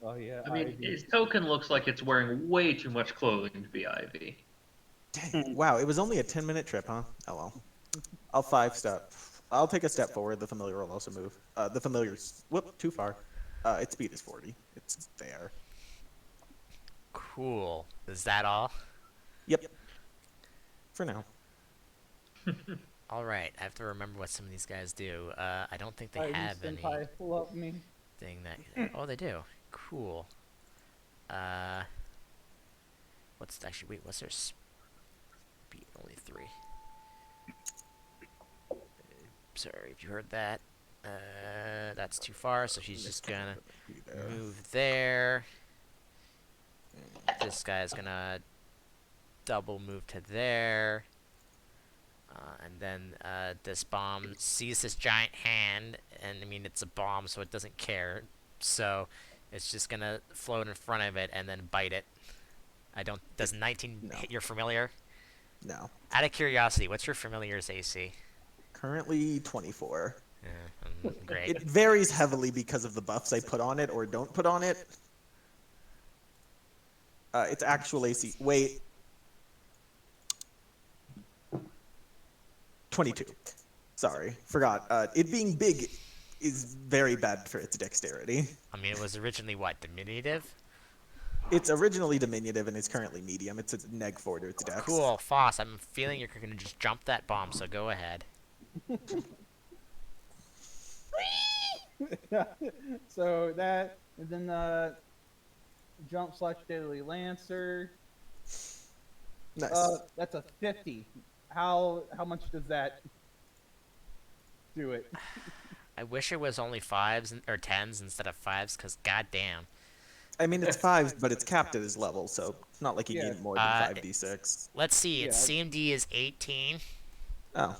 Oh yeah. I mean, his token looks like it's wearing way too much clothing to be Ivy. Dang, wow, it was only a 10-minute trip, huh? Oh well. I'll 5-step. I'll take a step forward. The familiar will also move. The familiar's whoop too far. Its speed is 40. It's there. Cool. Is that all? Yep. For now. Alright, I have to remember what some of these guys do. I don't think they have anything Love me. that... Oh, they do. Cool. What's what's their speed? Only 3. Sorry if you heard that. That's too far, so she's just gonna move there. This guy's gonna double move to there. And then this bomb sees this giant hand, and I mean, it's a bomb, so it doesn't care. So it's just gonna float in front of it and then bite it. Does 19 No. hit your familiar? No. Out of curiosity, what's your familiar's AC? Currently 24. Great. It varies heavily because of the buffs I put on it or don't put on it. Its actual AC. Wait. 22. Sorry, forgot. It being big is very bad for its dexterity. I mean, it was originally what, diminutive? It's originally diminutive and is currently medium. It's a -4 to its dex. Cool, Foss. I'm feeling you're gonna just jump that bomb, so go ahead. So that, and then jump slash deadly lancer. Nice. That's a 50. How much does that do it? I wish it was only 5s or 10s instead of 5s, because goddamn. I mean, it's 5s, but it's capped at his level, so it's not like you Yeah. need more than 5d6. Let's see, its Yeah. CMD is 18. Oh.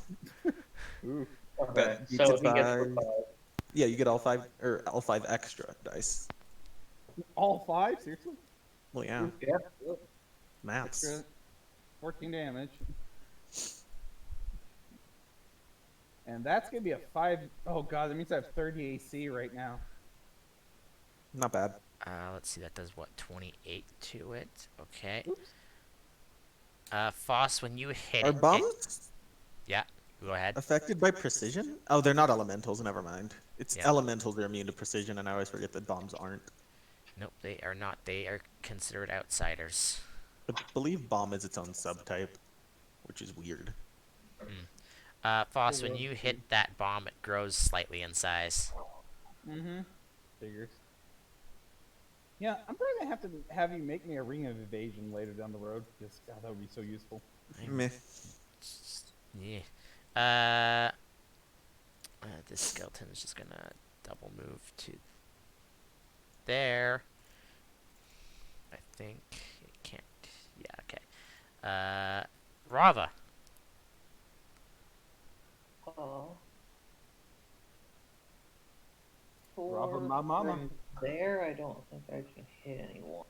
Ooh. Okay, But you so could he gets buy- the 5. Yeah, you get all 5 extra dice. All 5? Seriously? Well, yeah. Yeah. Maths. Extra 14 damage. And that's gonna be a 5. Oh god, that means I have 30 AC right now. Not bad. Let's see, that does what, 28 to it? Okay. Oops. Foss, when you hit Are it... bombs Yeah, go ahead. affected by precision? Oh, they're not elementals, never mind. It's Yeah. elementals are immune to precision, and I always forget that bombs aren't. Nope, they are not. They are considered outsiders. I believe bomb is its own subtype, which is weird. Foss, when you hit that bomb, it grows slightly in size. Mm-hmm. Figures. Yeah, I'm probably gonna have to have you make me a ring of evasion later down the road. Because God, that would be so useful. Meh. Yeah. This skeleton is just gonna double move to there. I think it can't. Yeah. Okay. Rava. Robert, my mama. there, I don't think I can hit anyone.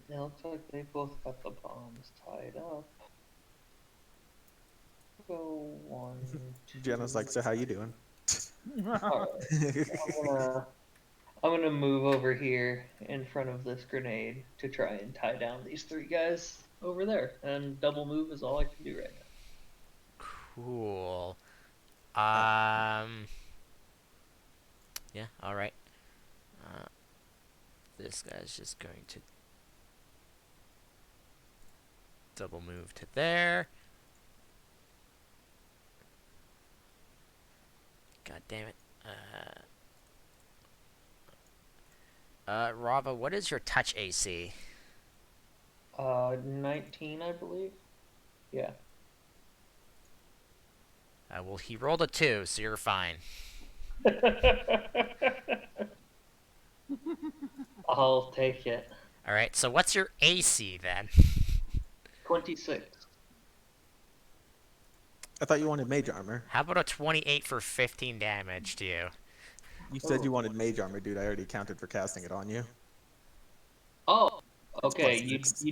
It looks like they both got the bombs tied up. Go 1, 2. Jenna's like, so how you doing? Alright, I'm gonna move over here in front of this grenade to try and tie down these 3 guys over there. And double move is all I can do right now. Cool. Yeah, alright. This guy's just going to double move to there. God damn it. Rava, what is your touch AC? 19, I believe. Yeah. Well, he rolled a 2, so you're fine. I'll take it. Alright, so what's your AC then? 26. I thought you wanted mage armor. How about a 28 for 15 damage to you? You said you wanted mage armor, dude. I already accounted for casting it on you. Oh, okay. It's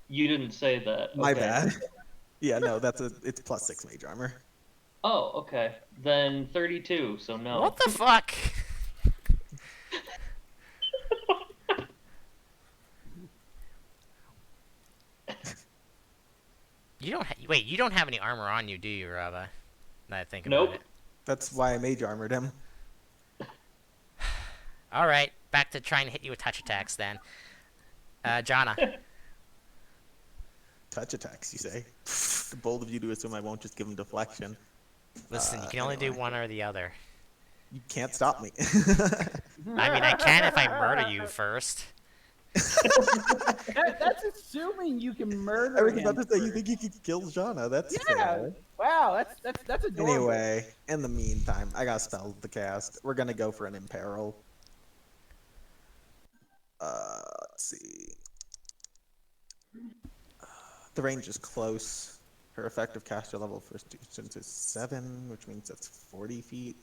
You didn't say that. My Okay. bad. Yeah, no, it's +6 mage armor. Oh, okay. Then 32. So no. What the fuck? You don't wait, you don't have any armor on you, do you, Rava? Now I think about Nope. it. That's why I mage armored him. Alright, back to trying to hit you with touch attacks then. Jana. Touch attacks, you say? Bold of you to assume I won't just give him deflection. Listen, you can only do anyway. one or the other. You can't stop me. I mean, I can if I murder you first. That's assuming you can murder I was him. about to say, you think you could kill Jana? That's Yeah. fair. Wow, that's adorable. Anyway, in the meantime, I got spells to cast. We're gonna go for an imperil. Let's see. The range is close. Her effective caster level first distance is 7, which means that's 40 feet.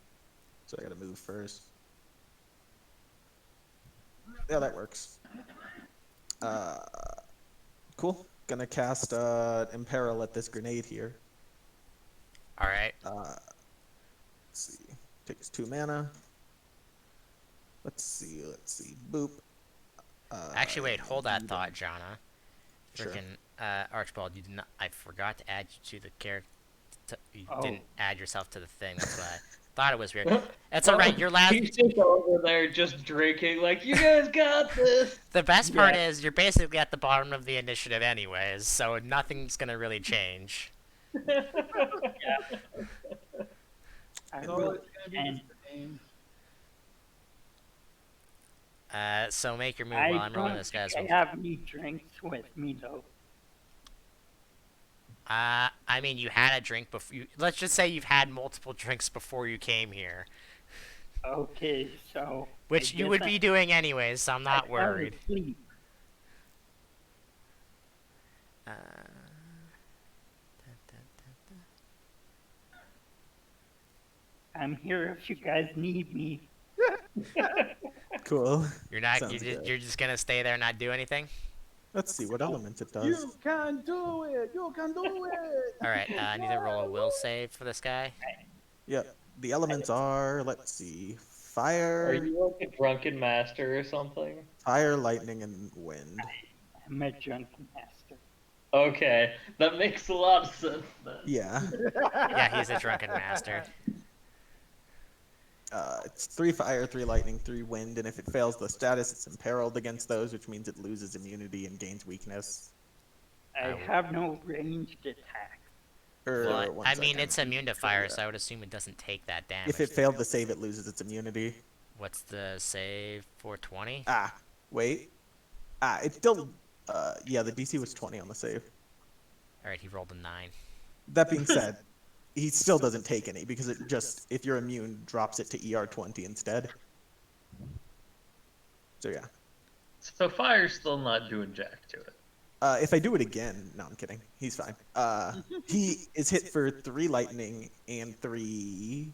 So I gotta move first. Yeah, that works. Cool. Gonna cast imperil at this grenade here. Alright. Let's see. Takes 2 mana. Let's see. Boop. Actually, wait, hold that you thought, don't- Jana. Sure. Freaking, Archibald, you did not. I forgot to add you to the character. You Oh. didn't add yourself to the thing. That's why I thought it was weird. That's alright. Your last. He's just over there just drinking, like, you guys got this. The best part is you're basically at the bottom of the initiative, anyways. So nothing's gonna really change. I So will it's gonna be and just the name. So make your move I while I'm rolling don't this guy's. think I have any drinks with me though. I mean, you had a drink before. Let's just say you've had multiple drinks before you came here, Okay, so which I you guess would I- be doing anyways. So I'm not I fell worried. asleep. Uh, I'm here if you guys need me. Cool. you're not. Sounds good. You're just gonna stay there and not do anything. Let's see what element it does. You can do it. You can do it. All right. I need to roll a will save for this guy. Yep. The elements are, let's see, Are fire, you like a drunken master or something? fire, lightning, and wind. I'm a drunken master. Okay, that makes a lot of sense then. Yeah. Yeah, he's a drunken master. It's 3 fire, 3 lightning, 3 wind, and if it fails the status, it's imperiled against those, which means it loses immunity and gains weakness. I have no ranged attack. Or, one I mean, second. it's immune to fire, so I would assume it doesn't take that damage. If it failed the save, it loses its immunity. What's the save? 420? Ah, wait. It still, yeah, the DC was 20 on the save. Alright, he rolled a 9. That being said, he still doesn't take any because it just, if you're immune, drops it to ER 20 instead. So yeah. So fire's still not doing jack to it. If I do it again, no, I'm kidding. He's fine. He is hit for 3 lightning and 3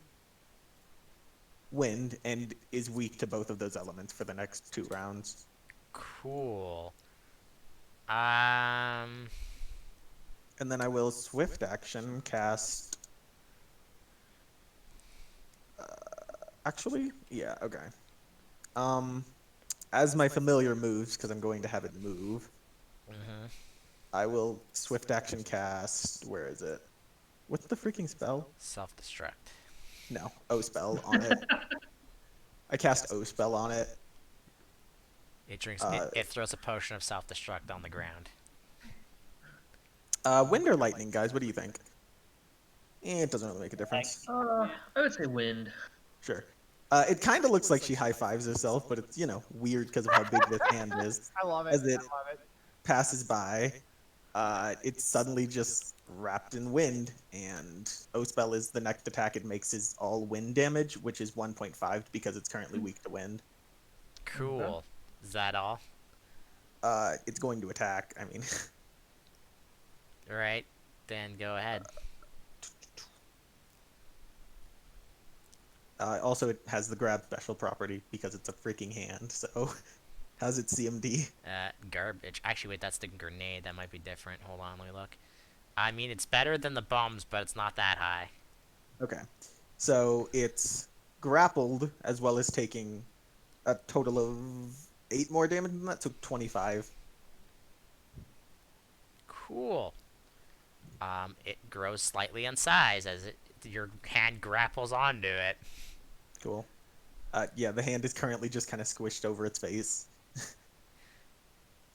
wind and is weak to both of those elements for the next 2 rounds. Cool. And then I will swift action cast. Actually, yeah, okay. As my familiar moves, because I'm going to have it move, I will swift action cast. Where is it? What's the freaking spell? Self-destruct. No, O spell on it. I cast O spell on it. It drinks. Uh, It throws a potion of self-destruct on the ground. Wind or lightning, guys? What do you think? It doesn't really make a difference. I would say wind. Sure. It kind of looks like she high fives herself, but it's weird because of how big this hand is. I love it. As it I love it. passes by, it's suddenly just wrapped in wind, and O spell is the next attack it makes is all wind damage, which is 1.5 because it's currently weak to wind. Cool. Is that all? It's going to attack. I mean, All right. Then go ahead. also it has the grab special property because it's a freaking hand. So, how's its CMD? Garbage. Actually, wait. That's the grenade. That might be different. Hold on. Let me look. I mean, it's better than the bombs, but it's not that high. Okay, so it's grappled as well as taking a total of 8 more damage than that, so 25. Cool. It grows slightly in size as your hand grapples onto it. Cool. Yeah, the hand is currently just kind of squished over its face.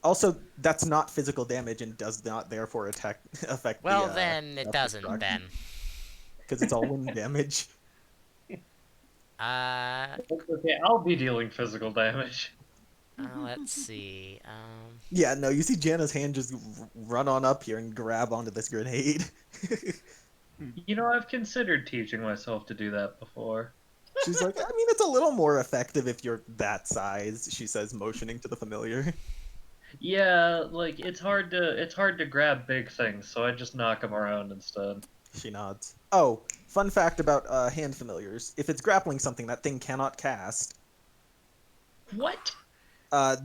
Also, that's not physical damage and does not therefore affect Well, the, then it doesn't. Then. because it's all wind damage. Okay, I'll be dealing physical damage. Let's see. Yeah, no, you see Jana's hand just run on up here and grab onto this grenade. You know, I've considered teaching myself to do that before. She's like, I mean, it's a little more effective if you're that size, she says, motioning to the familiar. Yeah, like it's hard to grab big things, so I just knock them around instead. She nods. Oh, fun fact about hand familiars. If it's grappling something, that thing cannot cast. What?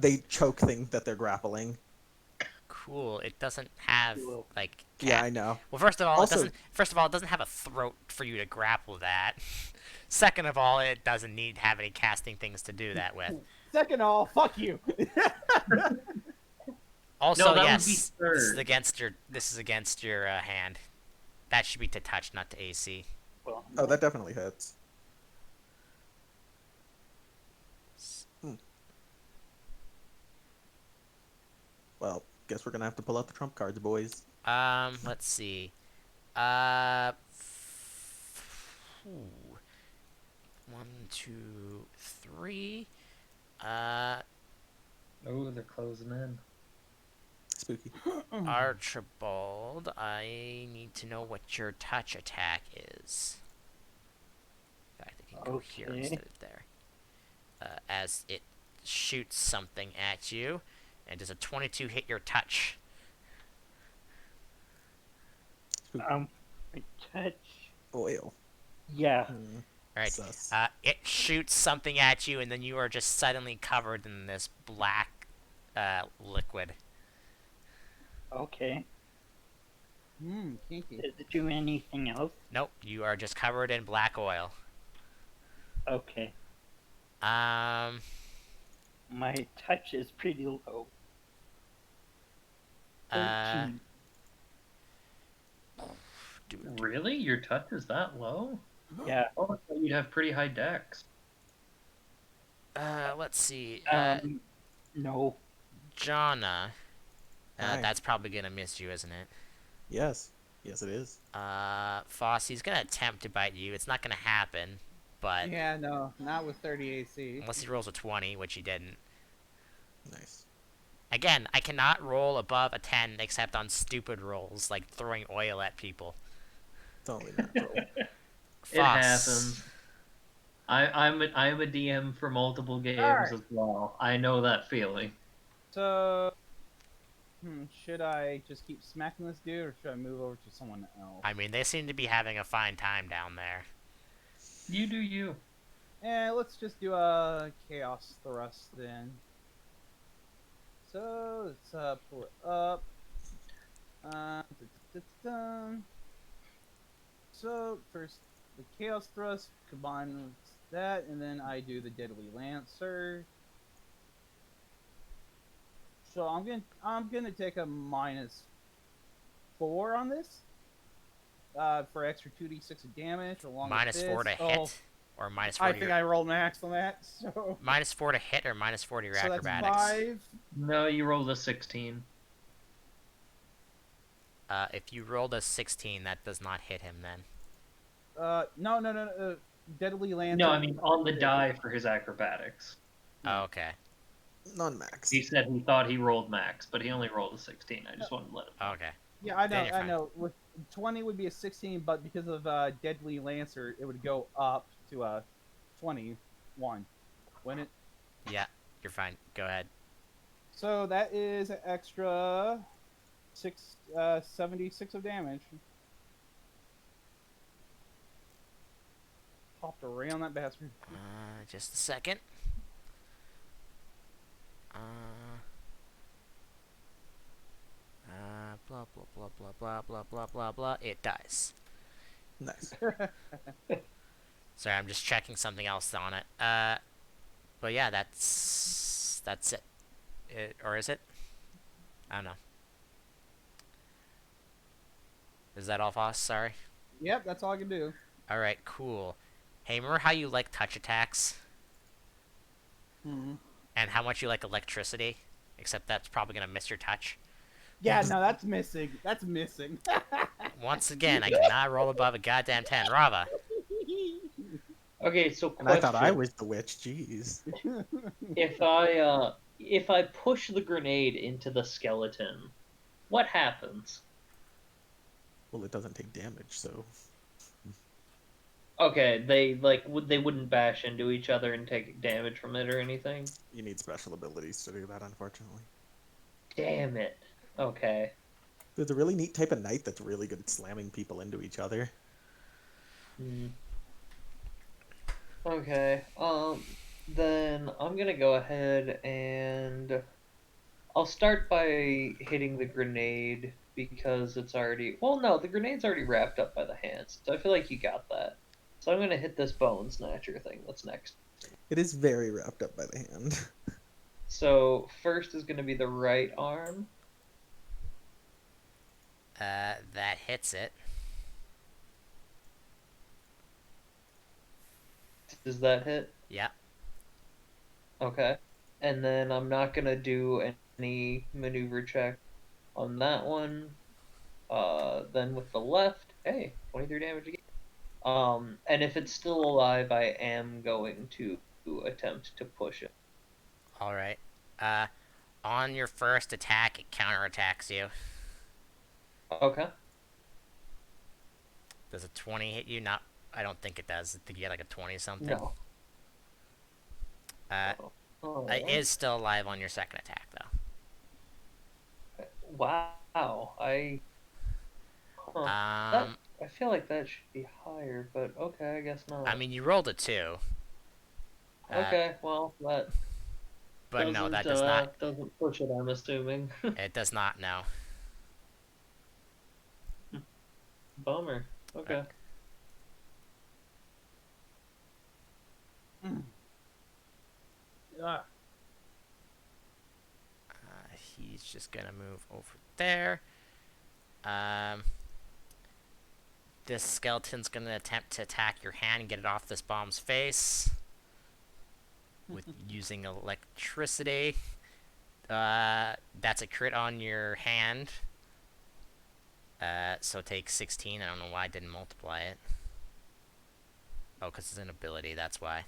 They choke things that they're grappling. Cool. It doesn't have like. Yeah, I know. Well, first of all, Also- it doesn't. First of all, it doesn't have a throat for you to grapple that. Second of all, it doesn't need to have any casting things to do that with. Second of all, fuck you. Also, No, that would yes, be this is third. against your hand. That should be to touch, not to AC. Well, Oh, that definitely hits. Well, guess we're gonna have to pull out the trump cards, boys. Let's see. Ooh. 1, 2, 3. Oh, they're closing in. Spooky. Archibald, I need to know what your touch attack is. In fact, I can go here Okay. instead of there. As it shoots something at you, and does a 22 hit your touch? my touch. Oil. Yeah. Alright, Sus. it shoots something at you, and then you are just suddenly covered in this black liquid. Okay. Kinky. Does it do anything else? Nope, you are just covered in black oil. Okay. Um, My touch is pretty low. uh, 13. Really? Your touch is that low? Yeah. Oh, I thought you'd have pretty high dex. let's see. No. Jonna. Hi. That's probably gonna miss you, isn't it? Yes. Yes, it is. Fossy's gonna attempt to bite you. It's not gonna happen, but Yeah, no, not with 30 AC. unless he rolls a 20, which he didn't. Nice. Again, I cannot roll above a 10 except on stupid rolls, like throwing oil at people. It's only natural. Foss. It happens. I'm a DM for multiple games Alright. as well. I know that feeling. So, should I just keep smacking this dude, or should I move over to someone else? I mean, they seem to be having a fine time down there. You do you. And let's just do a chaos thrust then. So let's pull it up. Da-da-da-da. So first the chaos thrust combined with that, and then I do the deadly lancer. So I'm gonna take a -4 on this. For extra 2d6 of damage along with Minus this. 4 to hit, or minus 4 I to think your I rolled max on that. So minus 4 to hit, or minus 4 to your so that's acrobatics. 5. No, you rolled a 16. If you rolled a 16, that does not hit him then. No. Deadly lancer. No, I mean on the die for his acrobatics. Oh, okay. Non-max. He said he thought he rolled max, but he only rolled a 16. I just wanted to let him know. Okay. Yeah, I know, Then you're I fine. know. With 20 would be a 16, but because of deadly lancer, it would go up to a 21. Wouldn't it? Yeah, you're fine. Go ahead. So that is an extra 76 of damage. Popped a ray on that bastard. Just a second. Blah blah blah blah blah blah blah blah blah. It dies. Nice. Sorry, I'm just checking something else on it. But yeah, that's it. Or is it? I don't know. Is that all, Foss? Sorry. Yep, that's all I can do. All right, cool. Hey, remember how you like touch attacks Hmm. and how much you like electricity? Except that's probably gonna miss your touch. Yeah, no, that's missing. That's missing. Once again, I cannot roll above a goddamn 10. Rava. Okay, so And I thought I question. was the witch. Jeez. If I push the grenade into the skeleton, what happens? Well, it doesn't take damage, so Okay, they wouldn't bash into each other and take damage from it or anything. you need special abilities to do that, unfortunately. Damn it. Okay. There's a really neat type of knight that's really good at slamming people into each other. Hmm. Okay. Then I'm gonna go ahead and I'll start by hitting the grenade because it's already. Well, no, the grenade's already wrapped up by the hands, so I feel like you got that. So I'm gonna hit this bone snatcher thing that's next. It is very wrapped up by the hand. So first is gonna be the right arm. That hits it. Does that hit? Yeah. Okay. And then I'm not gonna do any maneuver check on that one. Then with the left, hey, 23 damage again. And if it's still alive, I am going to attempt to push it. All right. On your first attack, it counterattacks you. Okay. Does a 20 hit you? Not. I don't think it does. I think you get like a 20 something. No. It is still alive on your second attack, though. Wow. I feel like that should be higher, but okay, I guess not. I mean, you rolled a 2. Okay, well, that. But no, that does not. Doesn't push it, I'm assuming. It does not, no. Bummer. Okay. Ah. He's just gonna move over there. This skeleton's gonna attempt to attack your hand and get it off this bomb's face with using electricity. That's a crit on your hand. So take 16. I don't know why I didn't multiply it. Oh, because it's an ability, that's why.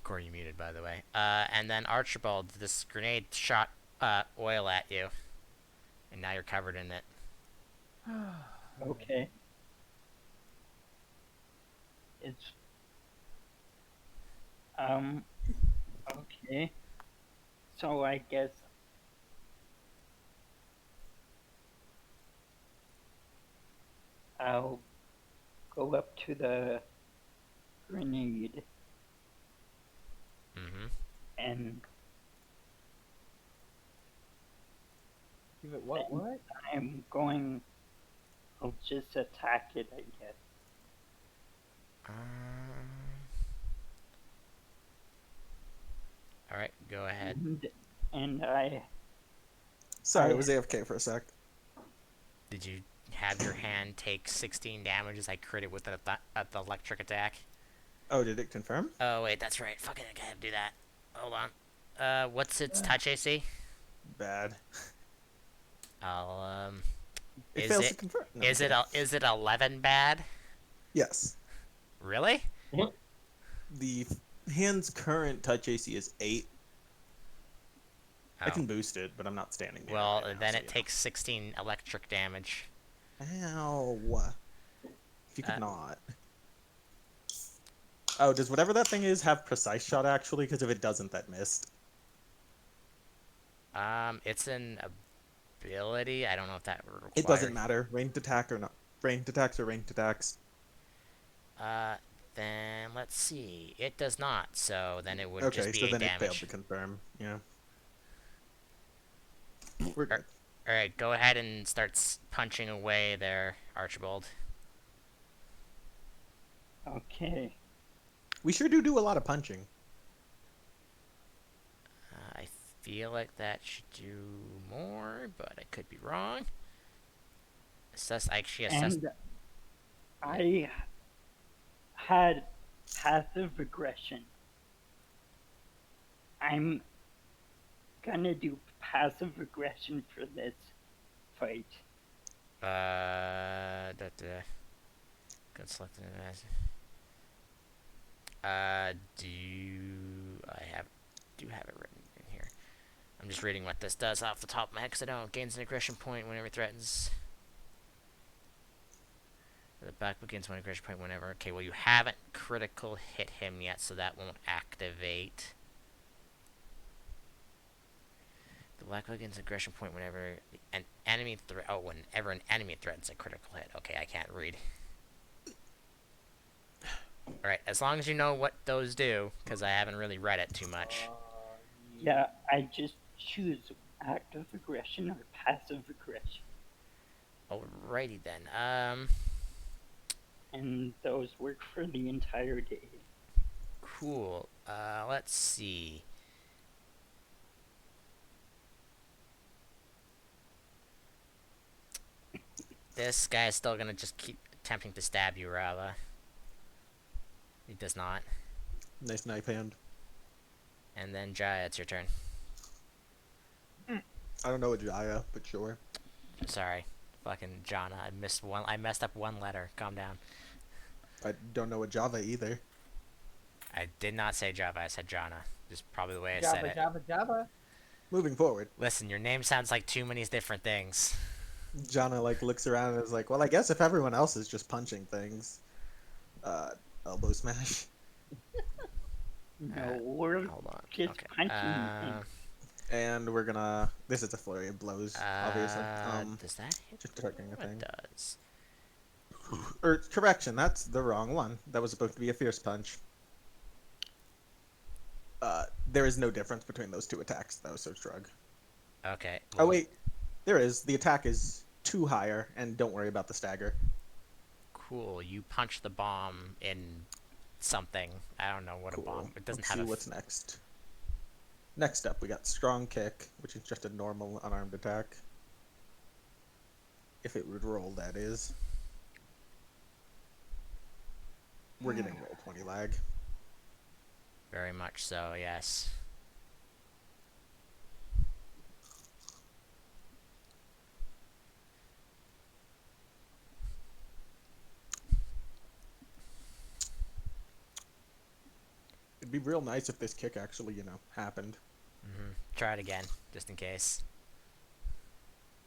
Corey, you muted, by the way. And then Archibald, this grenade shot oil at you. And now you're covered in it. Okay. It's okay. So I guess I'll go up to the grenade Mm-hmm. and Give it what? What? I'm going. I'll just attack it, I guess. All right, go ahead. And I Sorry, I I- was AFK for a sec. Did you have your hand take 16 damage as I crit it with the electric attack? Oh, did it confirm? Oh wait, that's right. Fucking, I gotta do that. Hold on. What's its touch AC? Bad. I'll It Is fails to it confirm. No, is it is it 11 bad? Yes. Really? The hand's current touch AC is 8. I Oh. can boost it, but I'm not standing near Well, it right now, then so it takes 16 electric damage. Ow. If you could not. Oh, does whatever that thing is have precise shot actually? Because if it doesn't, that missed. It's an ability. I don't know if that requires. It doesn't matter. Ranged attack or not. Ranged attacks or ranged attacks. Then let's see. It does not. So then it would Okay, just be so 8 then it failed damage. to confirm. Yeah. We're good. All right, go ahead and start punching away there, Archibald. okay. We sure do a lot of punching. I feel like that should do more, but I could be wrong. Actually assess. And I had passive aggression. I'm gonna do passive aggression for this fight. Good selected as. Do have it written in here. I'm just reading what this does off the top of my head because I don't. Gains an aggression point whenever it threatens. The back begins one aggression point whenever. Okay, well you haven't critical hit him yet, so that won't activate. The black begins aggression point whenever an enemy whenever an enemy threatens a critical hit. Okay, I can't read. Alright, as long as you know what those do, because I haven't really read it too much. Yeah, I just choose active aggression or passive aggression. Alrighty then. And those work for the entire day. Cool. Let's see. This guy is still gonna just keep attempting to stab you, Rava. He does not. Nice knife hand. And then Jaya, it's your turn. I don't know a Jaya, but sure. Sorry. Fucking Jana. I messed up one letter. Calm down. I don't know a Java either. I did not say Java, I said Jana. Just probably the way I said it. Java. Moving forward, Listen, your name sounds like too many different things. Jana like looks around and is like, "Well, I guess if everyone else is just punching things, elbow smash." No, we're Hold on. just Okay. punching things. And we're gonna. This is a flurry of blows, obviously. Does that hit? Just checking a What thing. does? Or correction, that's the wrong one. That was supposed to be a fierce punch. There is no difference between those two attacks, though. So shrug. Okay. Oh well, wait, there is. The attack is 2 higher, and don't worry about the stagger. Cool. You punch the bomb in something. I don't know what a bomb. It doesn't Let's have see a. what's next. Next up, we got strong kick, which is just a normal unarmed attack. If it would roll, that is. We're getting roll 20 lag. Very much so. Yes. It'd be real nice if this kick actually, happened. Try it again, just in case.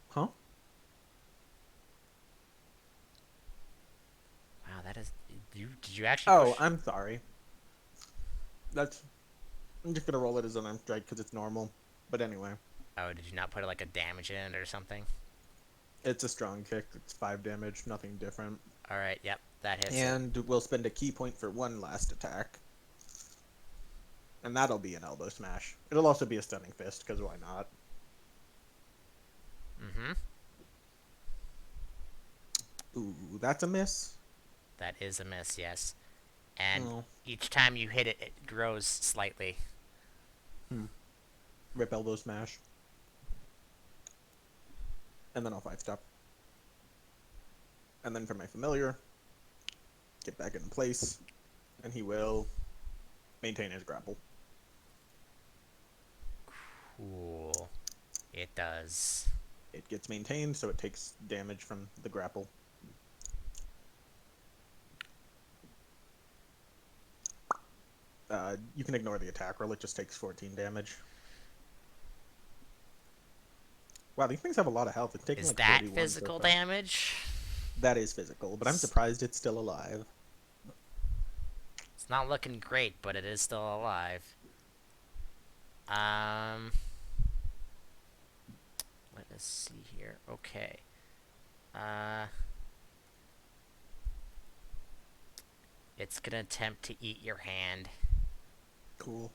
Huh? Wow, that is. Did you actually? Oh, Push? I'm sorry. I'm just gonna roll it as an unarmed strike because it's normal. But anyway. Oh, did you not put like a damage in it or something? It's a strong kick. It's 5 damage, nothing different. Alright, yep, that hits it. And we'll spend a key point for one last attack. And that'll be an elbow smash. It'll also be a stunning fist, because why not? Mm-hmm. Ooh, that's a miss. That is a miss, yes. And Oh. each time you hit it, it grows slightly. Rip elbow smash. And then I'll 5-stop. And then for my familiar, get back in place, and he will maintain his grapple. Cool. It does. It gets maintained, so it takes damage from the grapple. You can ignore the attack roll, it just takes 14 damage. Wow, these things have a lot of health. It's taking Is like that 41 physical so far. damage? That is physical, but I'm surprised it's still alive. It's not looking great, but it is still alive. Let us see here. Okay. It's gonna attempt to eat your hand. Cool.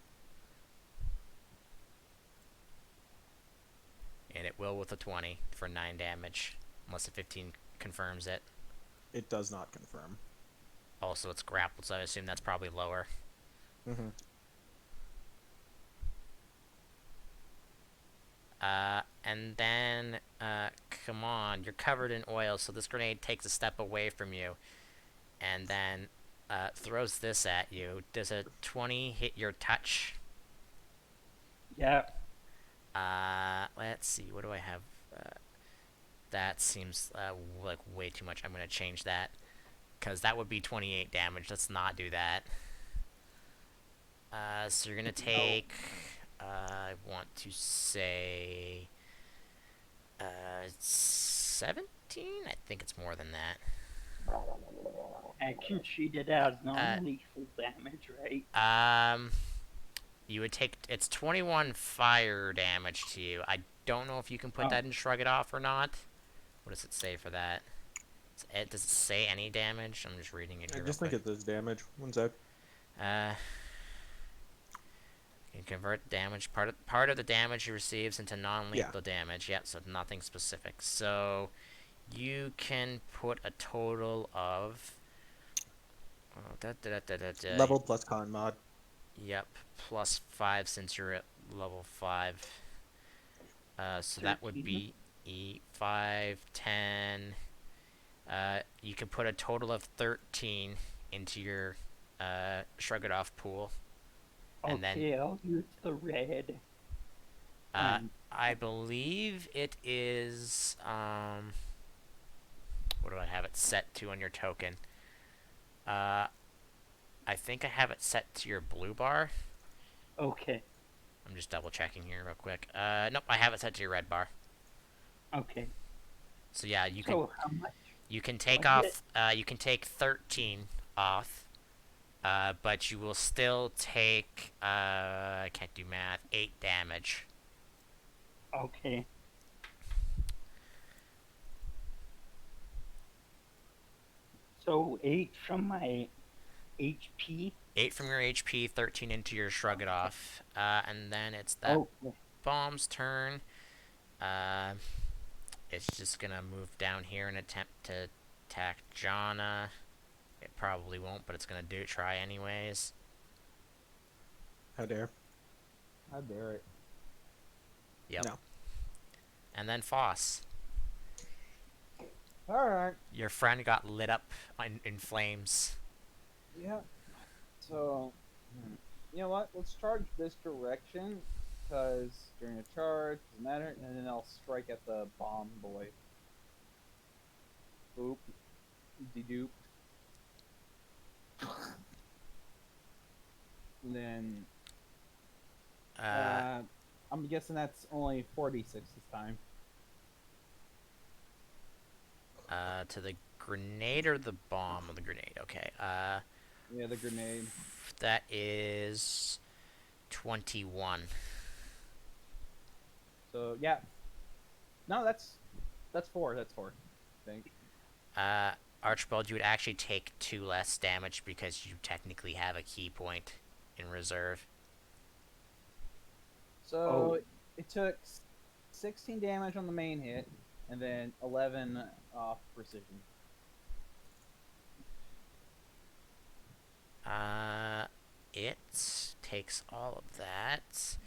And it will with a 20 for 9 damage. Unless a 15 confirms it. It does not confirm. Also, it's grappled, so I assume that's probably lower. Mm-hmm. And then, Kamon, you're covered in oil, so this grenade takes a step away from you. And then, throws this at you. Does a 20 hit your touch? Yeah. Let's see, what do I have? That seems, like way too much. I'm gonna change that. Because that would be 28 damage. Let's not do that. So you're gonna take, I want to say, 17? I think it's more than that. I can treat it as non-lethal damage, right? You would take, it's 21 fire damage to you. I don't know if you can put that in Shrug It Off or not. What does it say for that? Does it say any damage? I'm just reading it I here just real think quick. it does damage. One sec. You can convert damage, part of the damage he receives into non-lethal damage. Yep, so nothing specific. So, you can put a total of... Level plus con mod. Yep, plus 5 since you're at level 5. So that would 13. be 5, 10. You can put a total of 13 into your Shrug It Off pool. And Okay, I'll use the red. I believe it is, what do I have it set to on your token? I think I have it set to your blue bar. Okay. I'm just double checking here real quick. Nope, I have it set to your red bar. Okay. So yeah, you can So how much? you can take was off you can take 13 off. But you will still take I can't do math, 8 damage. Okay. So 8 from my HP. 8 from your HP, 13 into your Shrug It Off. And then it's that Okay. bomb's turn. It's just gonna move down here and attempt to attack Jana. It probably won't, but it's gonna try anyways. How dare. How dare it? Yep. No. And then Foss. Alright. Your friend got lit up in flames. Yeah. So, you know what? Let's charge this direction, because during a charge, doesn't matter, and then I'll strike at the bomb boy. Boop. De-doop. And then, I'm guessing that's only 46 this time. To the grenade or the bomb? Or the grenade, okay. Yeah, the grenade. That is 21. So, yeah. No, that's That's 4. That's 4. I think. Archibald, you would actually take 2 less damage because you technically have a key point in reserve. So it took 16 damage on the main hit, and then 11 off precision. It takes all of that.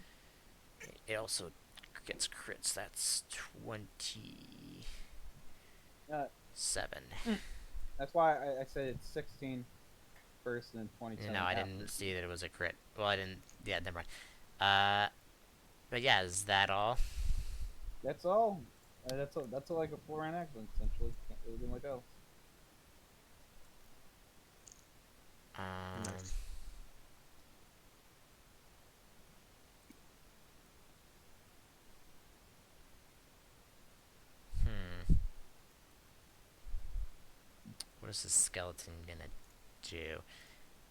It also gets crits. That's 27. That's why I said it's 16 first and then 27. No, I didn't see that it was a crit. Well, I didn't. Yeah, never mind. But yeah, is that all? That's all. That's like a 4 round action essentially. Can't really do much else. Nice. What is this skeleton gonna do?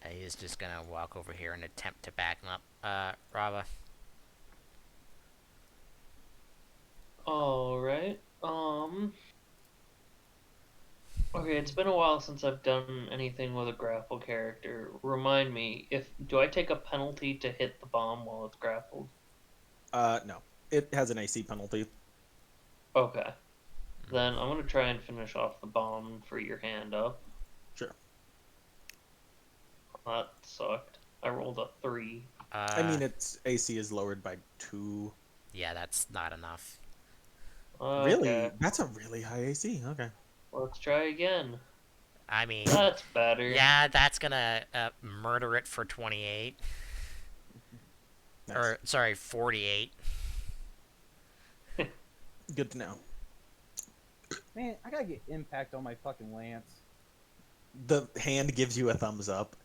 He's just gonna walk over here and attempt to back him up. Rava. All right. Okay, it's been a while since I've done anything with a grapple character. Remind me, do I take a penalty to hit the bomb while it's grappled? No. It has an AC penalty. Okay. Then I'm gonna try and finish off the bomb for your hand up. Sure. That sucked. I rolled a 3. I mean, its AC is lowered by 2. Yeah, that's not enough. Okay. Really? That's a really high AC. Okay. Let's try again. I mean, That's better. yeah, that's gonna murder it for 28. Nice. Or, sorry, 48. Good to know. Man, I gotta get impact on my fucking lance. The hand gives you a thumbs up.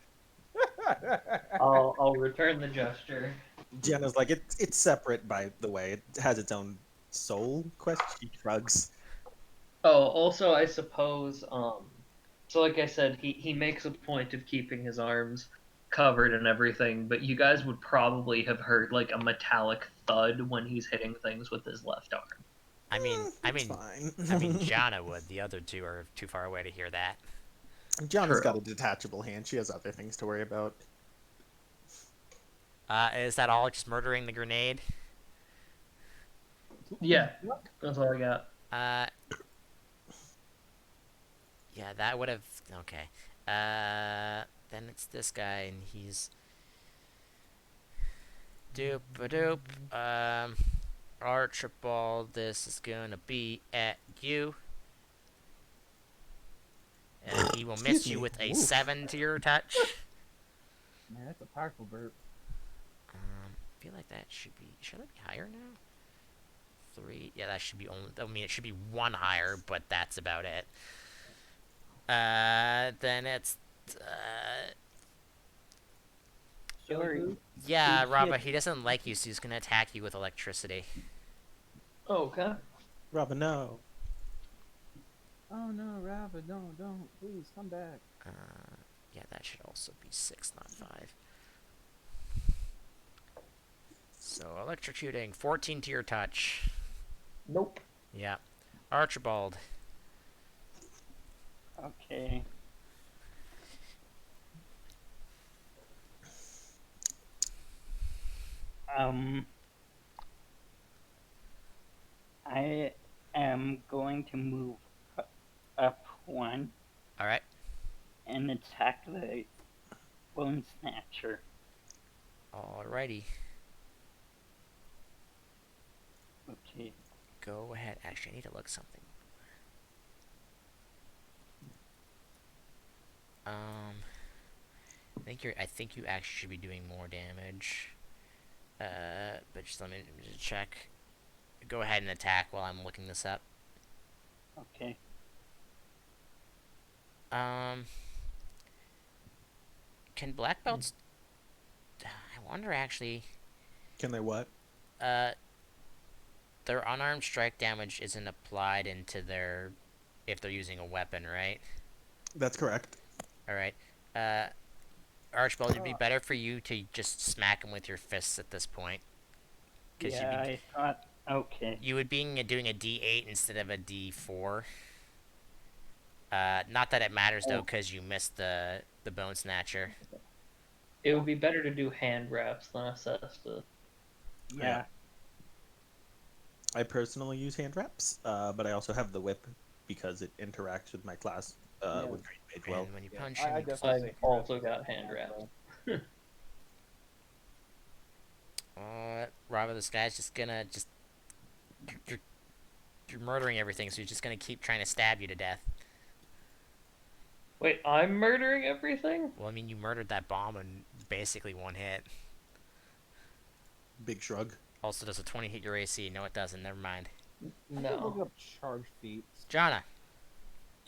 I'll return the gesture. Jenna's like, it's separate, by the way. It has its own soul quest. She shrugs. Oh, also, I suppose, so like I said, he makes a point of keeping his arms covered and everything, but you guys would probably have heard, like, a metallic thud when he's hitting things with his left arm. It's fine. Jana would. The other two are too far away to hear that. Jana's True. got a detachable hand. She has other things to worry about. Is that all? Just murdering the grenade? Yeah, that's all I got. Yeah, that would have... Okay. Then it's this guy, and he's... Doop-a-doop. Archibald, this is gonna be at you. And he will miss Excuse you me. with a Oof. 7 to your touch. Man, that's a powerful burp. I feel like that should be... Should that be higher now? 3. Yeah, that should be only... I mean, it should be 1 higher, but that's about it. Then it's... Sorry. Yeah, Shit. Raba, he doesn't like you, so he's gonna attack you with electricity. Okay. Robin, no. Oh no, Rabbit, don't, please come back. Yeah, that should also be 6, not 5. So, electrocuting, 14 to your touch. Nope. Yeah. Archibald. Okay. I am going to move up 1 Alright. and attack the Bone Snatcher. Alrighty. Okay. Go ahead. Actually, I need to look something. I think you actually should be doing more damage. But just let me just check. Go ahead and attack while I'm looking this up. Okay. Can black belts... I wonder, actually... Can they what? Their unarmed strike damage isn't applied into their... if they're using a weapon, right? That's correct. Alright. Archibald, it'd be better for you to just smack him with your fists at this point. Yeah, I Okay. You would be doing a D8 instead of a D4. Not that it matters though, Oh. because you missed the bone snatcher. It would be better to do hand wraps than assess the. Yeah. I personally use hand wraps, but I also have the whip because it interacts with my class Yeah. with Great Mage well. And when you Yeah, punch I him, definitely I've say also got hand wraps. Robert, this guy's just gonna you're, you're murdering everything, so he's just gonna keep trying to stab you to death. Wait, I'm murdering everything? Well, I mean, you murdered that bomb in basically one hit. Big shrug. Also, does a 20 hit your AC? No, it doesn't. Never mind. I should look No. up charge feats. Jonna.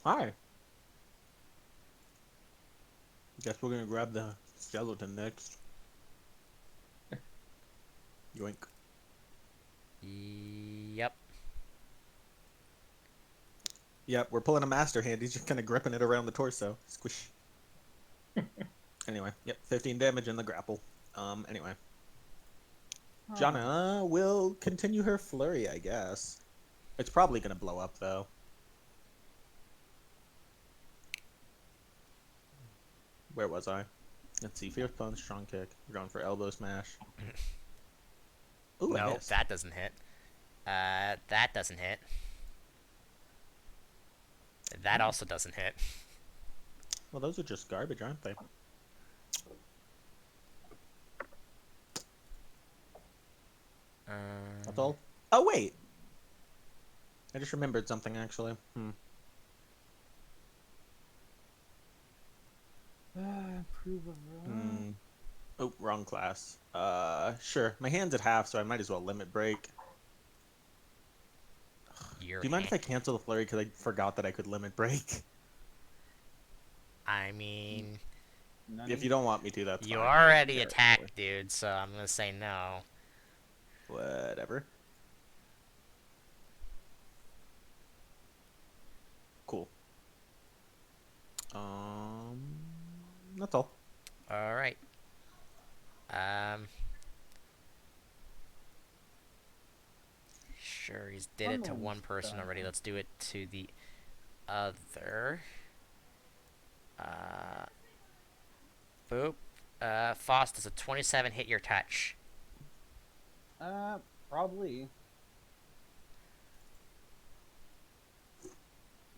Hi. Guess we're gonna grab the skeleton next. Yoink. Yep. Yep, we're pulling a master hand. He's just kind of gripping it around the torso. Squish. Anyway, yep, 15 damage in the grapple. Anyway. Jonna will continue her flurry, I guess. It's probably gonna blow up, though. Where was I? Let's see. Fierce punch, strong kick. We're going for elbow smash. Ooh, I No, missed. that doesn't hit. That doesn't hit. That also doesn't hit. Well, those are just garbage, aren't they? That's all. Oh wait. I just remembered something actually. Prove a wrong. Oh, wrong class. Sure. My hand's at half, so I might as well limit break. Do you mind if I cancel the flurry because I forgot that I could limit break? I mean, If you don't want me to, that's you fine. already Yeah, attacked, dude, so I'm gonna say no. Whatever. Cool. That's all. Alright. Sure, he's did it to Kamon's one person done. already. Let's do it to the other. Boop. Foss, does a 27 hit your touch? Probably.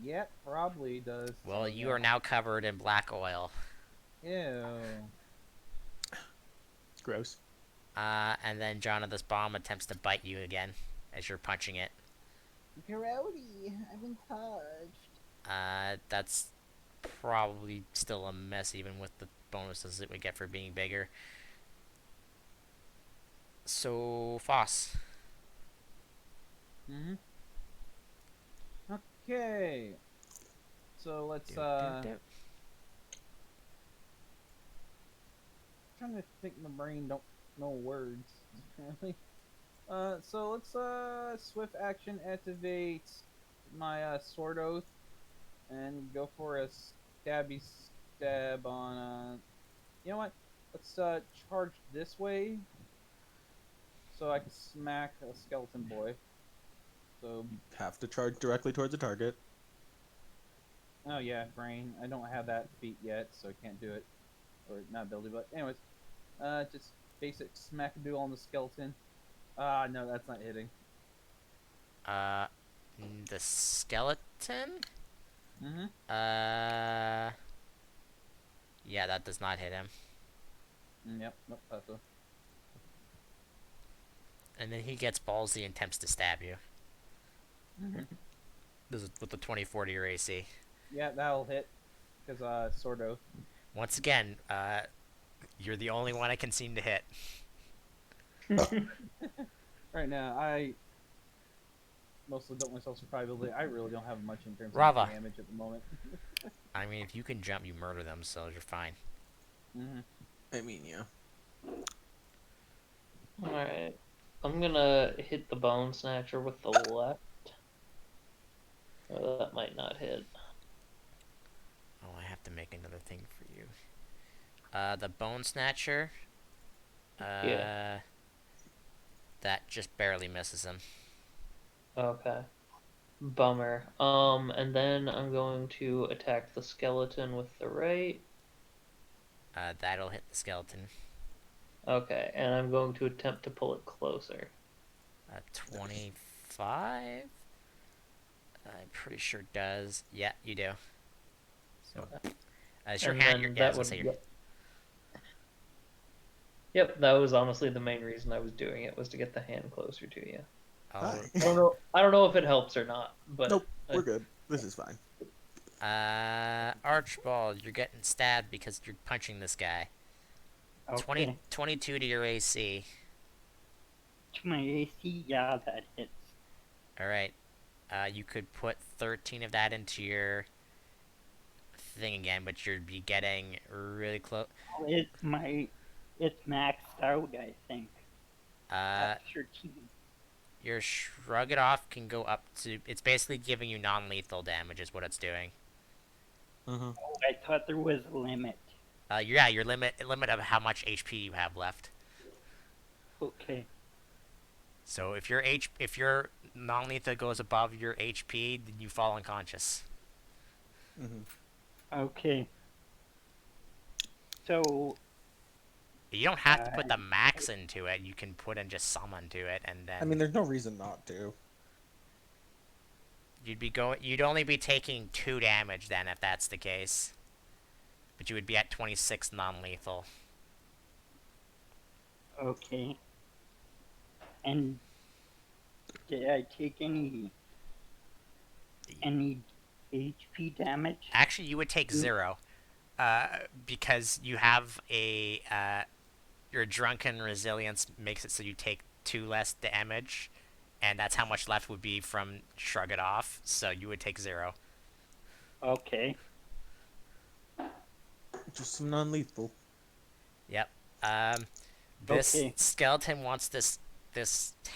Yeah, probably does. Well, you are now covered in black oil. Ew. Gross. And then Jonna, this bomb attempts to bite you again as you're punching it. Grody, I've been touched. That's probably still a mess, even with the bonuses it would get for being bigger. So, Foss. Mm-hmm. Okay. So let's trying to think my brain don't know words apparently. So let's swift action activate my sword oath and go for a stabby stab on you know what? Let's charge this way so I can smack a skeleton boy. So Have to charge directly towards the target. oh yeah, brain. I don't have that feat yet, so I can't do it. Or not ability, but anyways. Just basic smack-a-doodle on the skeleton. No, that's not hitting. The skeleton? Mm-hmm. Yeah, that does not hit him. Yep, nope, that's a... And then he gets ballsy and attempts to stab you. Mm-hmm. This is with the 24 to your AC. Yeah, that'll hit. Because, sword oath. Once again, you're the only one I can seem to hit. Right now, I mostly built myself survivability. I really don't have much in terms Rava. of damage at the moment. I mean, if you can jump, you murder them, so you're fine. Mm-hmm. I mean, yeah. Alright. I'm gonna hit the bone snatcher with the left. Oh, that might not hit. Oh, I have to make another thing for you. The bone snatcher. Yeah. That just barely misses him. Okay. Bummer. And then I'm going to attack the skeleton with the right. That'll hit the skeleton. Okay, and I'm going to attempt to pull it closer. 25? I'm pretty sure it does. Yeah, you do. So, it's your And hand. then Yeah, I that was gonna would. say your. Yep, that was honestly the main reason I was doing it, was to get the hand closer to you. Oh, Hi. I don't know. I don't know if it helps or not, but Nope, we're good. This is fine. Archibald, you're getting stabbed because you're punching this guy. Okay. 22 to your AC. To my AC, yeah, that hits. All right. You could put 13 of that into your thing again, but you'd be getting really close. It's maxed out, I think. Uh, At 13. your shrug it off can go up to. It's basically giving you non-lethal damage, is what it's doing. Mm-hmm. Oh, I thought there was a limit. Yeah, your limit of how much HP you have left. Okay. So if your non-lethal goes above your HP, then you fall unconscious. Mm-hmm. Okay. So, You don't have to put the max into it. You can put in just some into it, and then I mean, there's no reason not to. You'd only be taking 2 damage then, if that's the case. But you would be at 26 non-lethal. okay. And did I take any HP damage? Actually, you would take 0, because you have a your drunken resilience makes it so you take 2 less damage, and that's how much left would be from shrug it off. So you would take 0. Okay. Just some non-lethal. Yep. This Okay. skeleton wants this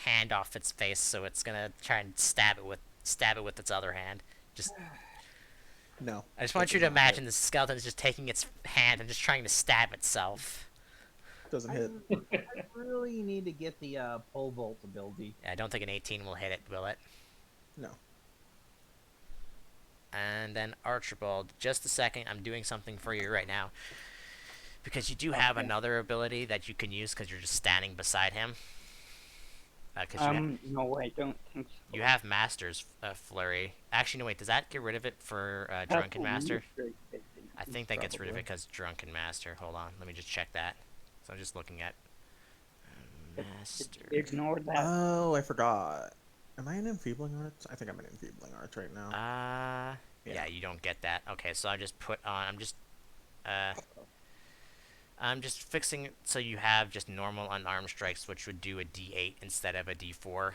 hand off its face, so it's gonna try and stab it with its other hand. Just No. I just that want you does to not imagine hit. the skeleton is just taking its hand and just trying to stab itself. Doesn't hit. I really need to get the pole vault ability. Yeah, I don't think an 18 will hit it, will it? No. And then Archibald, just a second, I'm doing something for you right now. Because you do have another ability that you can use because you're just standing beside him. No, I don't think so. You have Master's Flurry. Actually, no, wait, does that get rid of it for That's Drunken a Master? weird thing. I think that gets rid of it Probably. because Drunken Master. Hold on, let me just check that. So I'm just looking at Master. Ignore that. Oh, I forgot. Am I an enfeebling arts? I think I'm an enfeebling arts right now. Yeah, you don't get that. Okay, so I just put on. I'm just fixing it so you have just normal unarmed strikes, which would do a D8 instead of a D4.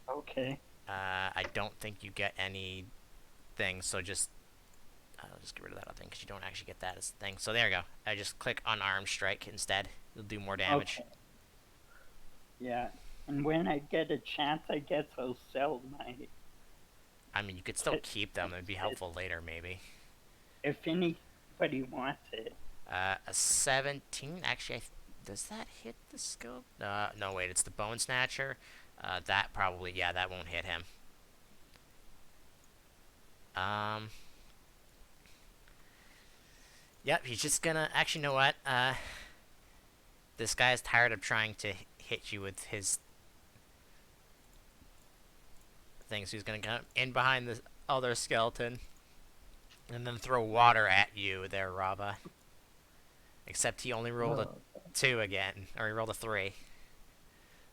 Okay. I don't think you get any things, so just I'll just get rid of that other thing because you don't actually get that as a thing. So there you go. I just click unarmed strike instead. You'll do more damage. Okay. Yeah. And when I get a chance, I guess I'll sell my. I mean, you could still keep them. It'd be helpful later, maybe. If anybody wants it. A 17. Actually, does that hit the scope? No, wait. It's the Bone Snatcher. That probably, yeah, that won't hit him. Yep, he's just gonna. Actually, you know what? This guy's tired of trying to hit you with his thing, so he's gonna come in behind the other skeleton and then throw water at you there, Rava. Except he only rolled a 2 again, or he rolled a 3.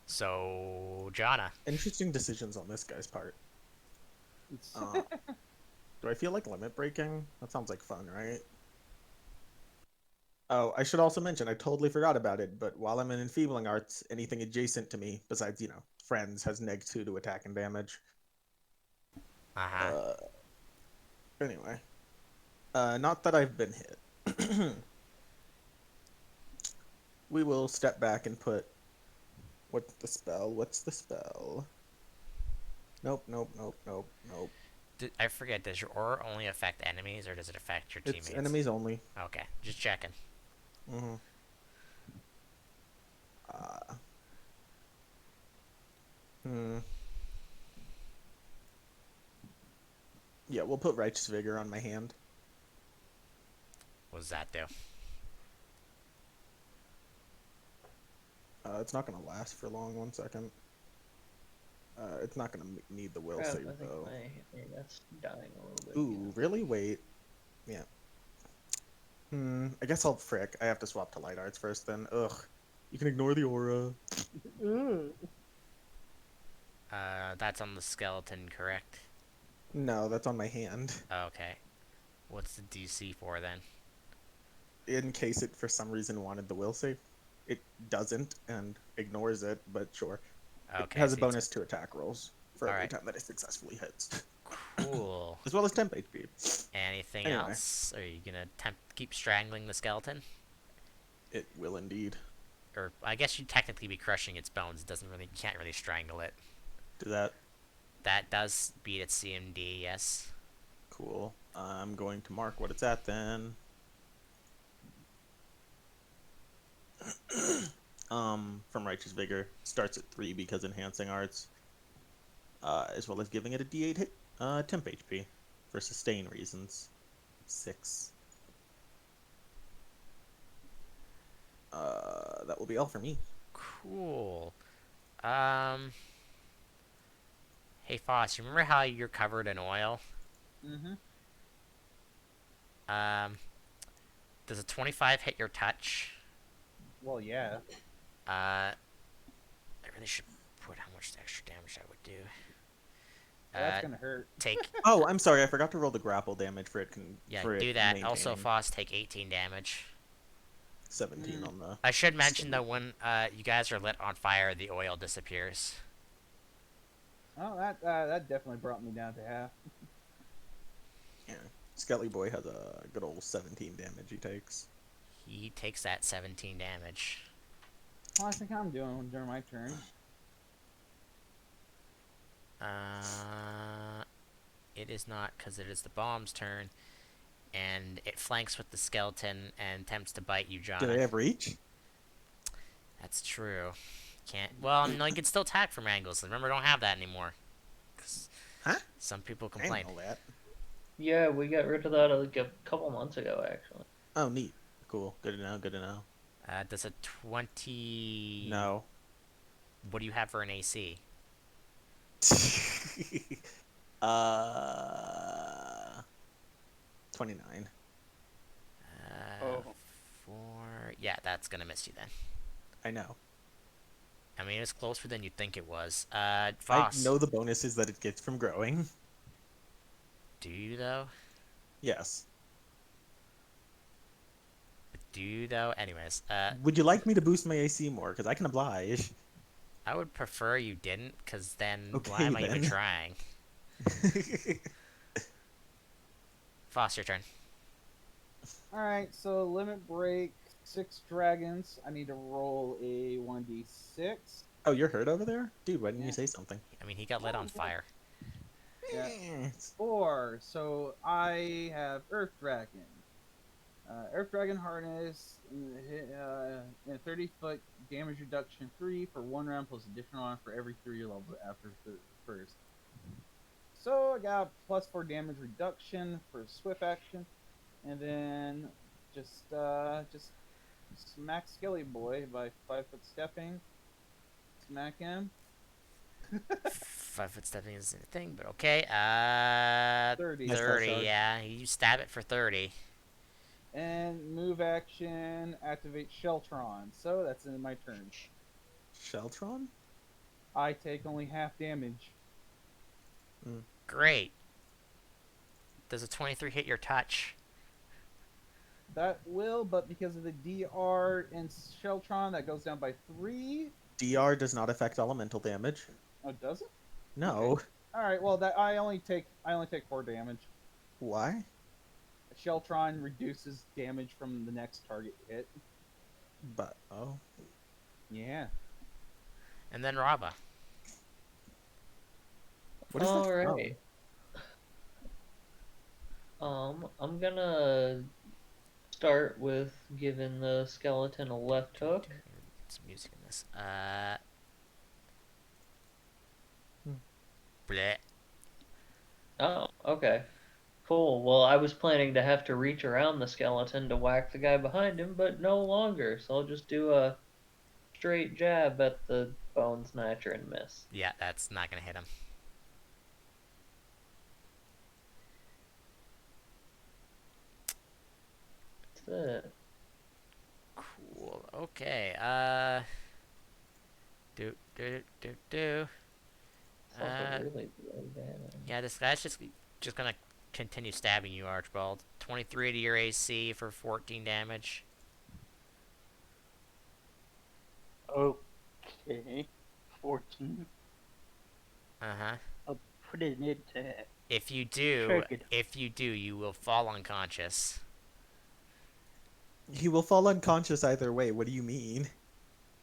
So, Jana. Interesting decisions on this guy's part. Do I feel like limit breaking? That sounds like fun, right? Oh, I should also mention, I totally forgot about it, but while I'm in enfeebling arts, anything adjacent to me, besides, friends, has -2 to attack and damage. Uh-huh. Anyway. Not that I've been hit. We will step back and put... What's the spell? Nope. I forget, does your aura only affect enemies, or does it affect your teammates? It's enemies only. Okay, just checking. Mm-hmm. Yeah, we'll put Righteous Vigor on my hand. What does that do? It's not gonna last for long. 1 second. It's not gonna need the will Crap, save I think though. my that's dying a little bit. Ooh, really? Wait. Yeah. I guess I'll frick. I have to swap to Light Arts first then. Ugh. You can ignore the aura. That's on the skeleton, correct? No, that's on my hand. Okay. What's the DC for then? In case it for some reason wanted the will save. It doesn't and ignores it, but sure. It Okay, has so a bonus to attack rolls for every Alright. time that it successfully hits. cool. As well as temp HP. Anything Anyway. else? Are you gonna keep strangling the skeleton? It will indeed. Or I guess you'd technically be crushing its bones. It doesn't really, you can't really strangle it. Do that. That does beat its CMD, yes. Cool. I'm going to mark what it's at then. From Righteous Vigor. Starts at 3 because enhancing arts. As well as giving it a D8 hit. Temp HP. For sustain reasons. 6. That will be all for me. Cool. Hey Foss, you remember how you're covered in oil? Mm-hmm. Does a 25 hit your touch? Well, yeah. I really should put how much extra damage I would do. That's gonna hurt. Take Oh, I'm sorry. I forgot to roll the grapple damage for it. yeah, For do it that. Also, maintaining. Foss, take 18 damage. 17 on the. I should mention though, when you guys are lit on fire, the oil disappears. Oh, that definitely brought me down to half. Yeah. Skelly Boy has a good old 17 damage he takes. He takes that 17 damage. Well, I think I'm doing during my turn. It is not, because it is the bomb's turn, and it flanks with the skeleton and attempts to bite you, John. Do they have reach? That's true. Can't. Well, no, you can still attack from angles. Remember, don't have that anymore. 'Cause Huh? some people I complain. didn't know that. Yeah, we got rid of that like a couple months ago, actually. Oh, neat. Cool. Good to know. Good to know. Does a 20... No. What do you have for an AC? uh, 29. Oh. 4... Yeah, that's gonna miss you then. I know. I mean, it's closer than you'd think it was. I Voss. know the bonuses that it gets from growing. Do you, though? Yes. Do you, though? Anyways, Would you like me to boost my AC more? Because I can oblige. I would prefer you didn't, because then why Okay, am I even then. trying? Voss, your turn. Alright, so limit break, 6 dragons. I need to roll a 1d6. Oh, you're hurt over there? Dude, why didn't Yeah. you say something? I mean, he got lit on fire. Yeah. Eh, 4, so I have Earth Dragon. Earth Dragon Harness, in a 30-foot damage reduction 3 for 1 round plus additional round for every 3 level after the first. So I got +4 damage reduction for swift action, and then just smack Skelly Boy by 5-foot stepping. Smack him. 5-foot stepping isn't a thing, but okay. 30. 30, charge. yeah. You stab it for 30. And move action, activate Sheltron. So that's in my turn. Sheltron? I take only half damage. Great. Does a 23 hit your touch? That will, but because of the DR and Sheltron, that goes down by 3. DR does not affect elemental damage. Oh, does it? No. All right. Well, that I only take 4 damage. Why? Sheltron reduces damage from the next target hit. But, oh. Yeah. And then Raba. What is that? Alright. I'm gonna start with giving the skeleton a left hook. Some music in this. Bleh. Oh, okay. Cool. Well, I was planning to have to reach around the skeleton to whack the guy behind him, but no longer. So I'll just do a straight jab at the bone snatcher and miss. Yeah, that's not gonna hit him. That's it. Cool. Okay. Do. It's also really low damage. Yeah, this guy's just gonna continue stabbing you, Archibald. 23 to your AC for 14 damage. Okay. 14. Uh-huh. I'll put it into If you do, target. you will fall unconscious. He will fall unconscious either way. What do you mean?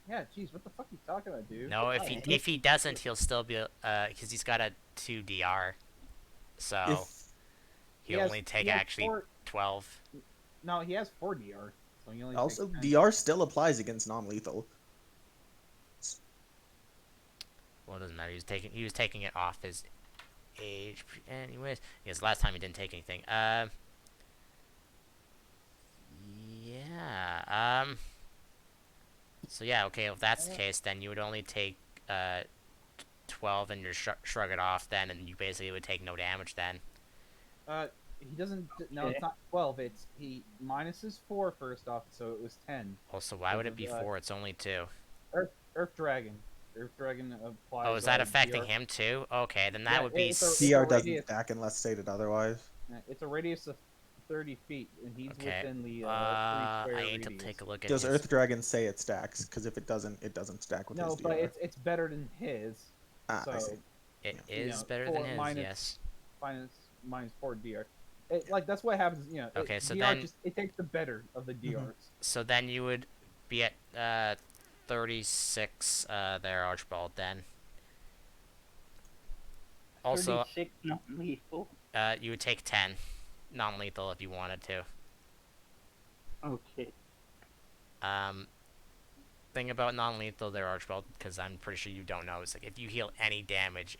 Yeah, jeez, what the fuck are you talking about, dude? No, Why? if he doesn't, he'll still be because he's got a 2 DR, so If he'll only take he has actually 4, 12. no, he has 4 DR, so he only also takes 10. DR still applies against non-lethal. Well, it doesn't matter. He was taking it off his age, anyways. Because last time he didn't take anything. Yeah. So yeah, okay. If that's the case, then you would only take 12 and you shrug it off then, and you basically would take no damage then. He doesn't. No, Okay. it's not 12. It's he minuses 4 first off, so it was 10. Also, why would it be Because of, 4? It's only 2. Earth Dragon. Earth Dragon applies. Oh, is that affecting DR. him too? Okay, then that Yeah, would be. it's DR a doesn't radius. stack unless stated otherwise. It's a radius of 30 feet, and he's Okay. within the 3 I square need to radius. take a look at Does his. Earth Dragon say it stacks? Because if it doesn't stack with No, his but DR. it's better than his. Ah, So I see. It Yeah. is know, better 4 than his, minus- yes. minus 4 DR. Like that's what happens. Okay, so DR then- it takes the better of the DRs. So then you would be at 36 there, Archibald, then. Also, 36 non-lethal. you would take 10 non-lethal if you wanted to. Okay. Thing about non-lethal there, Archibald, because I'm pretty sure you don't know, is like if you heal any damage,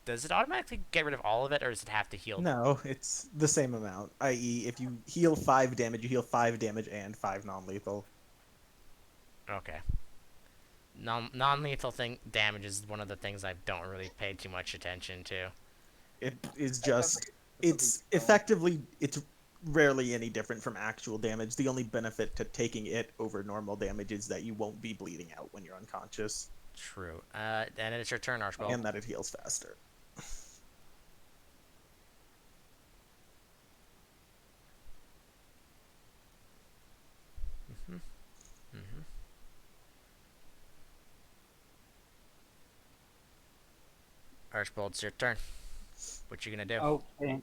does it automatically get rid of all of it, or does it have to heal? No, it's the same amount. I.e., if you heal 5 damage, you heal 5 damage and 5 non-lethal. Okay. Non-lethal damage is one of the things I don't really pay too much attention to. It is just, it's effectively, it's rarely any different from actual damage. The only benefit to taking it over normal damage is that you won't be bleeding out when you're unconscious, True. Then it's your turn, Archibald. and that it heals faster. Archibald, it's your turn. What you gonna do? Okay.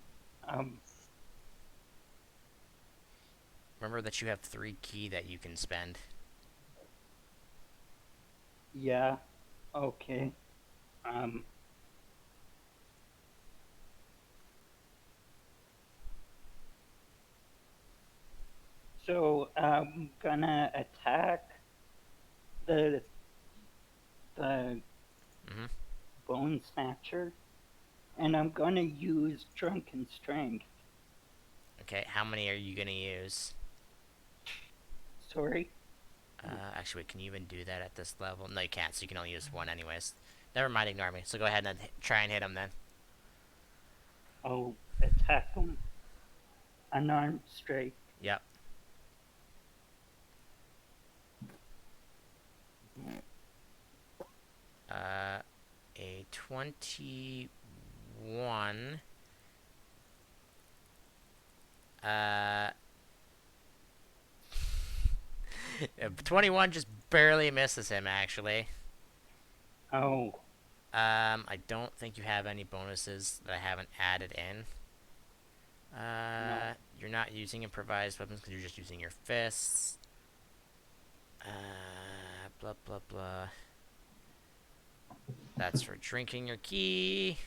Remember that you have 3 key that you can spend. Yeah. Okay. Um. So I'm gonna attack the Mhm. bone snatcher, and I'm gonna use drunken strength. Okay, how many are you gonna use? Sorry. Actually, wait, can you even do that at this level? No, you can't, so you can only use 1 anyways. Never mind, ignore me. So go ahead and try and hit him then. I'll attack him. Unarmed strike. Yep. A 21. 21 just barely misses him, actually. Oh. I don't think you have any bonuses that I haven't added in. No. You're not using improvised weapons because you're just using your fists. Blah, blah, blah. That's for drinking your key.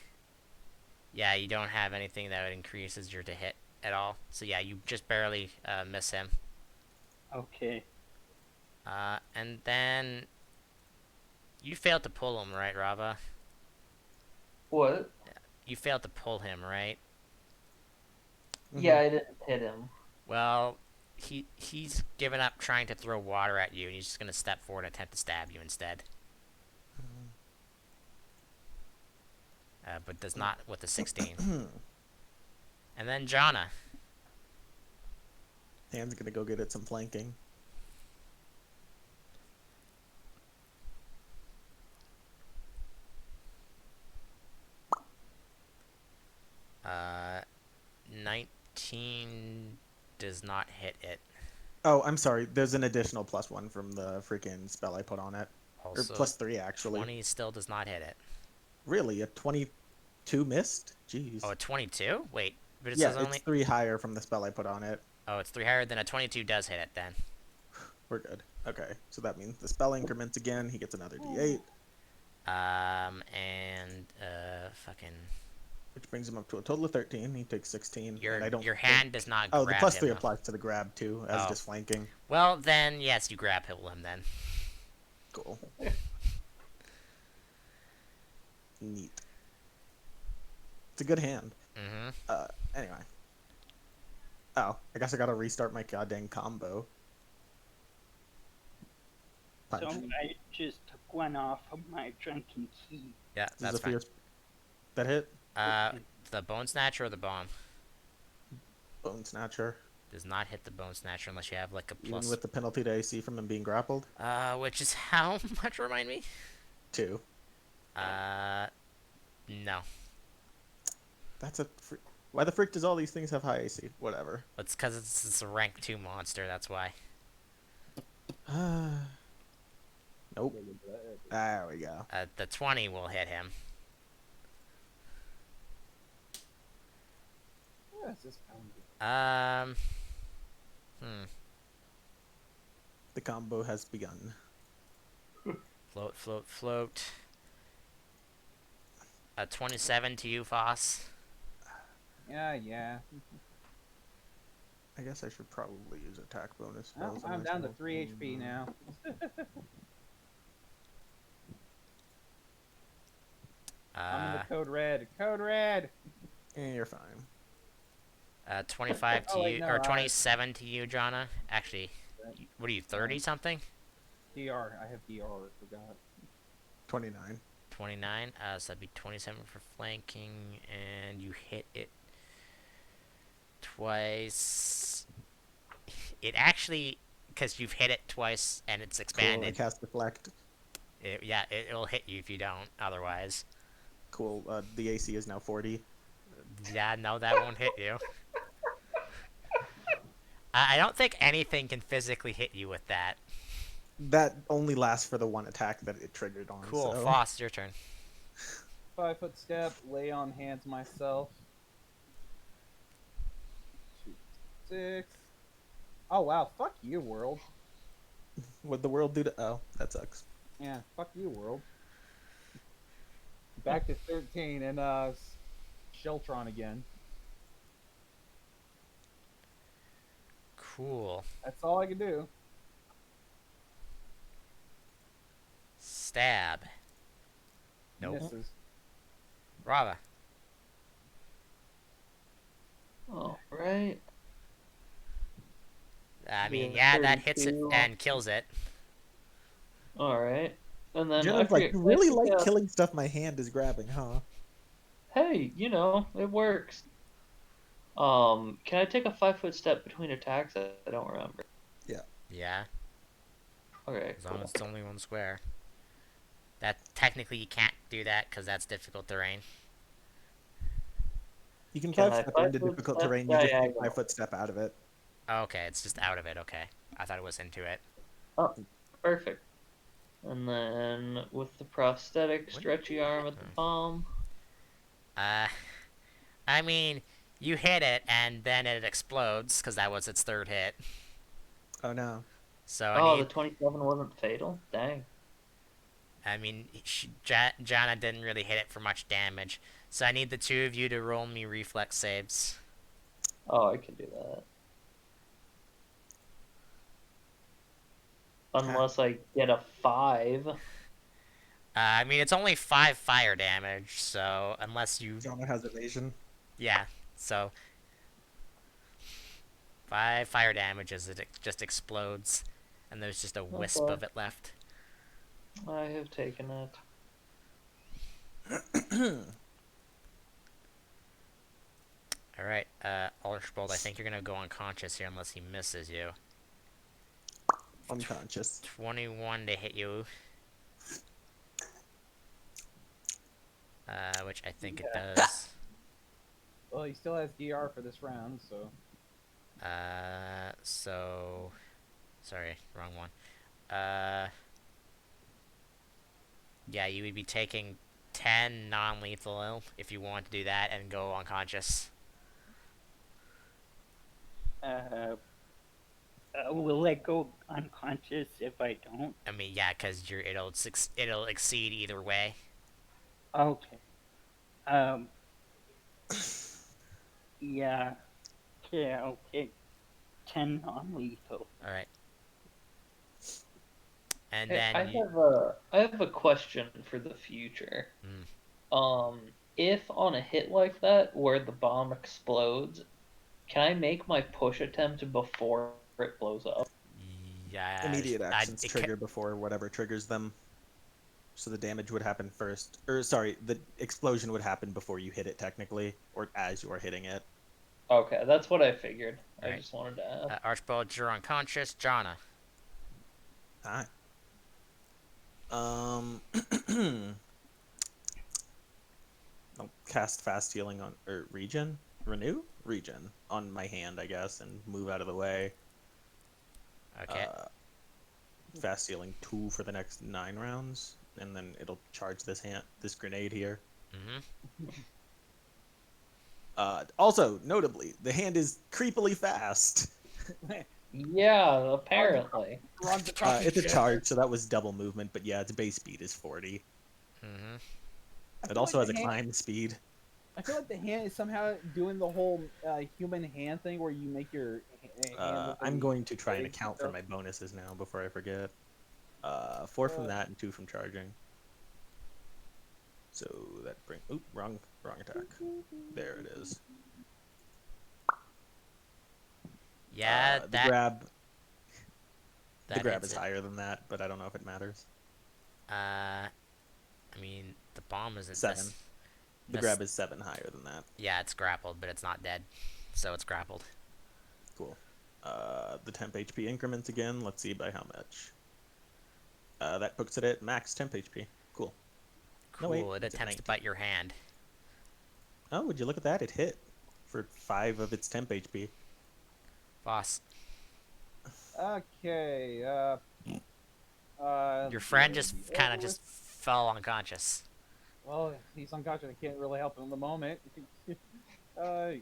Yeah, you don't have anything that would increases your to hit at all. So yeah, you just barely miss him. Okay. And then you failed to pull him, right, Rava? What? You failed to pull him, right? Yeah, I didn't hit him. Well, he's given up trying to throw water at you, and he's just gonna step forward and attempt to stab you instead. But does not with the 16. And then Jonna. Hand's gonna go get it some flanking. Uh, 19 does not hit it. Oh, I'm sorry. There's an additional +1 from the freaking spell I put on it. Or Also, +3, actually. 20 still does not hit it. Really? A 22 missed? Jeez. Oh, a 22? Wait, but it Yeah, says it's only. 3 higher from the spell I put on it. Oh, it's 3 higher than a 22 does hit it then. We're good. Okay, so that means the spell increments again. He gets another d8, Fucking. which brings him up to a total of 13. He takes 16. Your and I don't your think- hand does not Oh, grab the him. +3 though. applies to the grab too, as Oh. just flanking. Well, then yes, you grab him then. Cool. Neat. It's a good hand. Mm-hmm. Anyway. Oh, I guess I gotta restart my goddamn combo. Punch. So I just took one off of my drunken key. Yeah, This is that's a fine. fierce. That hit? The bone snatcher or the bomb Bone Snatcher. does not hit the bone snatcher unless you have like a Even plus. with the penalty to AC from him being grappled? Which is how much? Remind me. 2. No. That's a. Why the frick does all these things have high AC? Whatever. It's because it's a rank 2 monster. That's why. Nope. There we go. The 20 will hit him. Yeah, it's just pounding. The combo has begun. Float, float, float. 27 to you, Foss. Yeah. I guess I should probably use attack bonus Well, spells. on I'm down to myself. 3 HP now. I'm in the code red. Code red! You're fine. 25 to Oh, wait, you, no, or 27 to you, Jonna. Actually, what are you, 30 something? DR. I have DR. Forgot. 29. 29. So that'd be 27 for flanking, and you hit it twice. It actually, because you've hit it twice and it's Cool. I expanded. cast Deflect. It'll hit you if you don't. Otherwise, Cool. The AC is now 40. yeah, no, that won't hit you. I don't think anything can physically hit you with that. That only lasts for the one attack that it triggered on. Cool, So. Foss, your turn. 5-foot step. Lay on hands myself. 2, 6. Oh wow! Fuck you, world. What'd the world do to? Oh, that sucks. Yeah, fuck you, world. Back to 13 and Sheltron again. Cool. That's all I can do. Stab. Nope. Misses. Rava. All right. I mean, Yeah, yeah, that hits it 32. and kills it. All right. And then Jenna's like, you really like killing stuff my hand is grabbing, huh? Hey, it works. Can I take a 5-foot step between attacks? I don't remember. Yeah, Okay. as long as it's only one square. That technically you can't do that because that's difficult terrain. You can Can 5 I step into 5-foot difficult step terrain. You just take diagonal? 5-foot step out of it. Okay, it's just out of it. Okay, I thought it was into it. Oh, perfect. And then with the prosthetic stretchy arm at the palm. I mean, you hit it and then it explodes because that was its third hit. Oh no. So Oh, I the need. 27 wasn't fatal? Dang. I mean, Jana didn't really hit it for much damage. So I need the two of you to roll me reflex saves. Oh, I can do that. Unless I get a 5. I mean, it's only 5 fire damage, so unless you. Jonah has evasion. Yeah, so. 5 fire damage as it just explodes, and there's just a wisp of it left. I have taken it. Alright, Archbold, I think you're gonna go unconscious here unless he misses you. Unconscious. 21 to hit you. Which I think it does. Well, he still has DR for this round, so. So... Sorry, wrong one. Yeah, you would be taking 10 non-lethal if you want to do that and go unconscious. Will I go unconscious if I don't? I mean, yeah, because it'll exceed either way. Okay. Yeah. Okay, I'll take 10 non-lethal. Alright. And Hey, then I have a question for the future. If on a hit like that where the bomb explodes, can I make my push attempt before it blows up? Yeah, Immediate actions trigger before whatever triggers them. So the damage would happen first. Or, sorry, the explosion would happen before you hit it, technically. Or as you're hitting it. Okay, that's what I figured. Right. I just wanted to ask. Archbold, you're unconscious. Jonna. Alright. I'll cast fast healing on renew on my hand, I guess, and move out of the way. Okay. Fast healing 2 for the next 9 rounds, and then it'll charge this grenade here. Also, notably, the hand is creepily fast. Yeah, apparently. It's a charge, so that was double movement, but yeah, its base speed is 40. It also has a climb speed. I feel like the hand is somehow doing the whole human hand thing where you make your hand. I'm going to try and account for my bonuses now before I forget. 4 from that and 2 from charging. So that brings... Oop, wrong attack. There it is. Yeah, the grab is higher than that, but I don't know if it matters. I mean, the bomb isn't 7. The grab is 7 higher than that. Yeah, it's grappled, but it's not dead, so it's grappled. Cool. The temp HP increments again. Let's see by how much. That puts it at max temp HP. Cool. Cool. No, wait, it attempts to bite your hand. Oh, would you look at that? It hit for 5 of its temp HP. Boss. Okay. Your friend just kind of just fell unconscious. Well, he's unconscious. I can't really help him in the moment. I'll have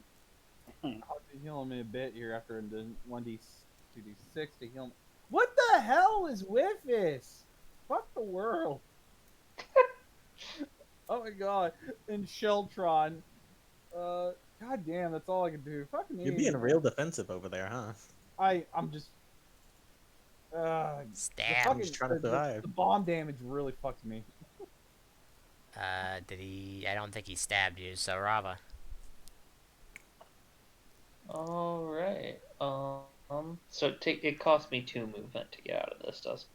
to heal him in a bit here after the 1d 2d6 to heal him. What the hell is with this? Fuck the world. Oh my god. And Sheltron. God damn, that's all I can do. Fucking You're being real defensive over there, huh? I'm just... Stab. He's trying to survive. The bomb damage really fucked me. Did he... I don't think he stabbed you, so Rava. Alright. So it cost me 2 movement to get out of this, doesn't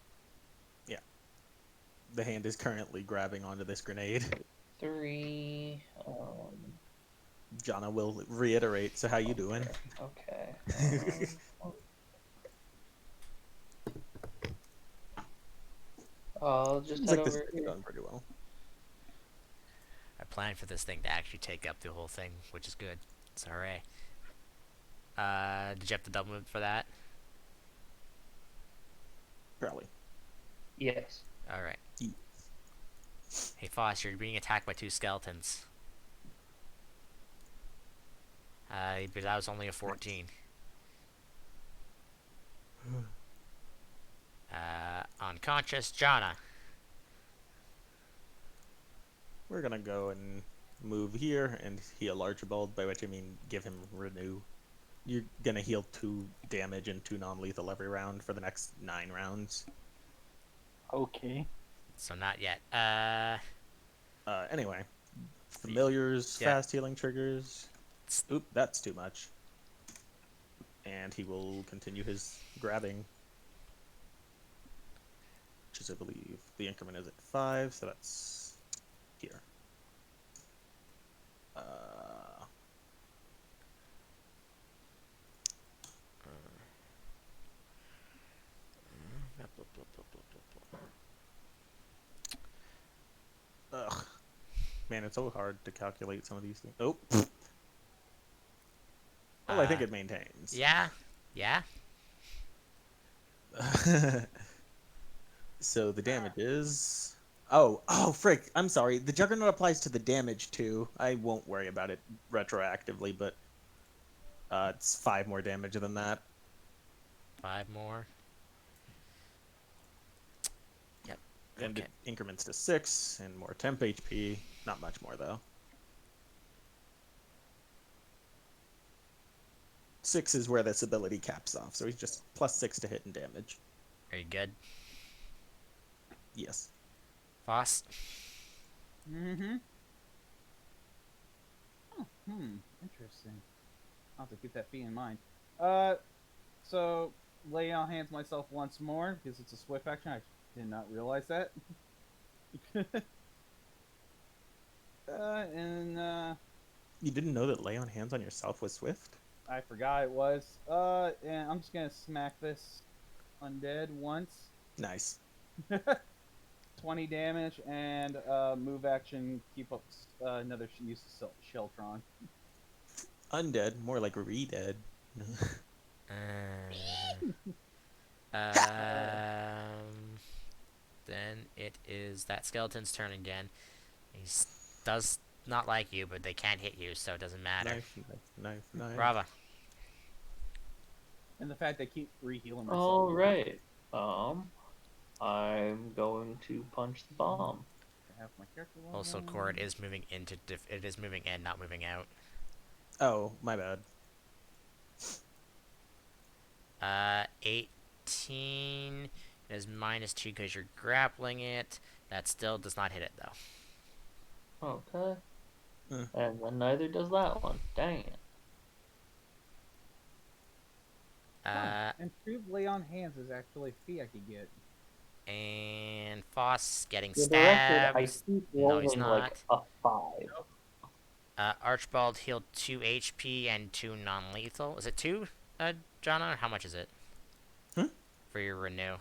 it? Yeah. The hand is currently grabbing onto this grenade. 3, Jonna will reiterate, so how you doing? Okay. I'll just head over This is here. going pretty well. I planned for this thing to actually take up the whole thing, which is good. It's alright. Did you have to double move for that? Probably. Yes. Alright. Hey Foss, you're being attacked by 2 skeletons. But that was only a 14. Unconscious, Jonna. We're gonna go and move here and heal Archibald, by which I mean give him renew. You're gonna heal 2 damage and 2 non-lethal every round for the next 9 rounds. Okay. So not yet. Anyway. Familiars, Yeah. fast healing triggers. Oop, that's too much. And he will continue his grabbing, which is, I believe, the increment is at 5, so that's here. Ugh. Man, it's so hard to calculate some of these things. Oh. Well, I think it maintains. Yeah. Yeah. So the damage is... Oh, frick. I'm sorry. The Juggernaut applies to the damage, too. I won't worry about it retroactively, but it's 5 more damage than that. 5 more. Yep. And Okay. it increments to 6 and more temp HP. Not much more, though. 6 is where this ability caps off, so he's just +6 to hit and damage. Very good. Yes. Foss. Mm-hmm. Oh, interesting. I'll have to keep that fee in mind. So lay on hands myself once more because it's a swift action. I did not realize that. You didn't know that lay on hands on yourself was swift? I forgot it was. And I'm just gonna smack this undead once. Nice. 20 damage and move action. Keep up another use of Sheltron. Undead, more like re-dead. Then it is that skeleton's turn again. He does not like you, but they can't hit you, so it doesn't matter. Knife. Brava. And the fact they keep re-healing myself. All right. I'm going to punch the bomb. I have my character Also, core, it is moving into it is moving in, not moving out. Oh, my bad. 18 is -2 because you're grappling it. That still does not hit it though. Okay. Hmm. And then neither does that one. Dang it. Improved lay on hands is actually a fee I could get. And Foss getting For the record, stabbed. I keep No, he's rolling not. like a 5. Archibald healed 2 HP and 2 non-lethal. Is it 2, Jonna? Or how much is it? For your renew.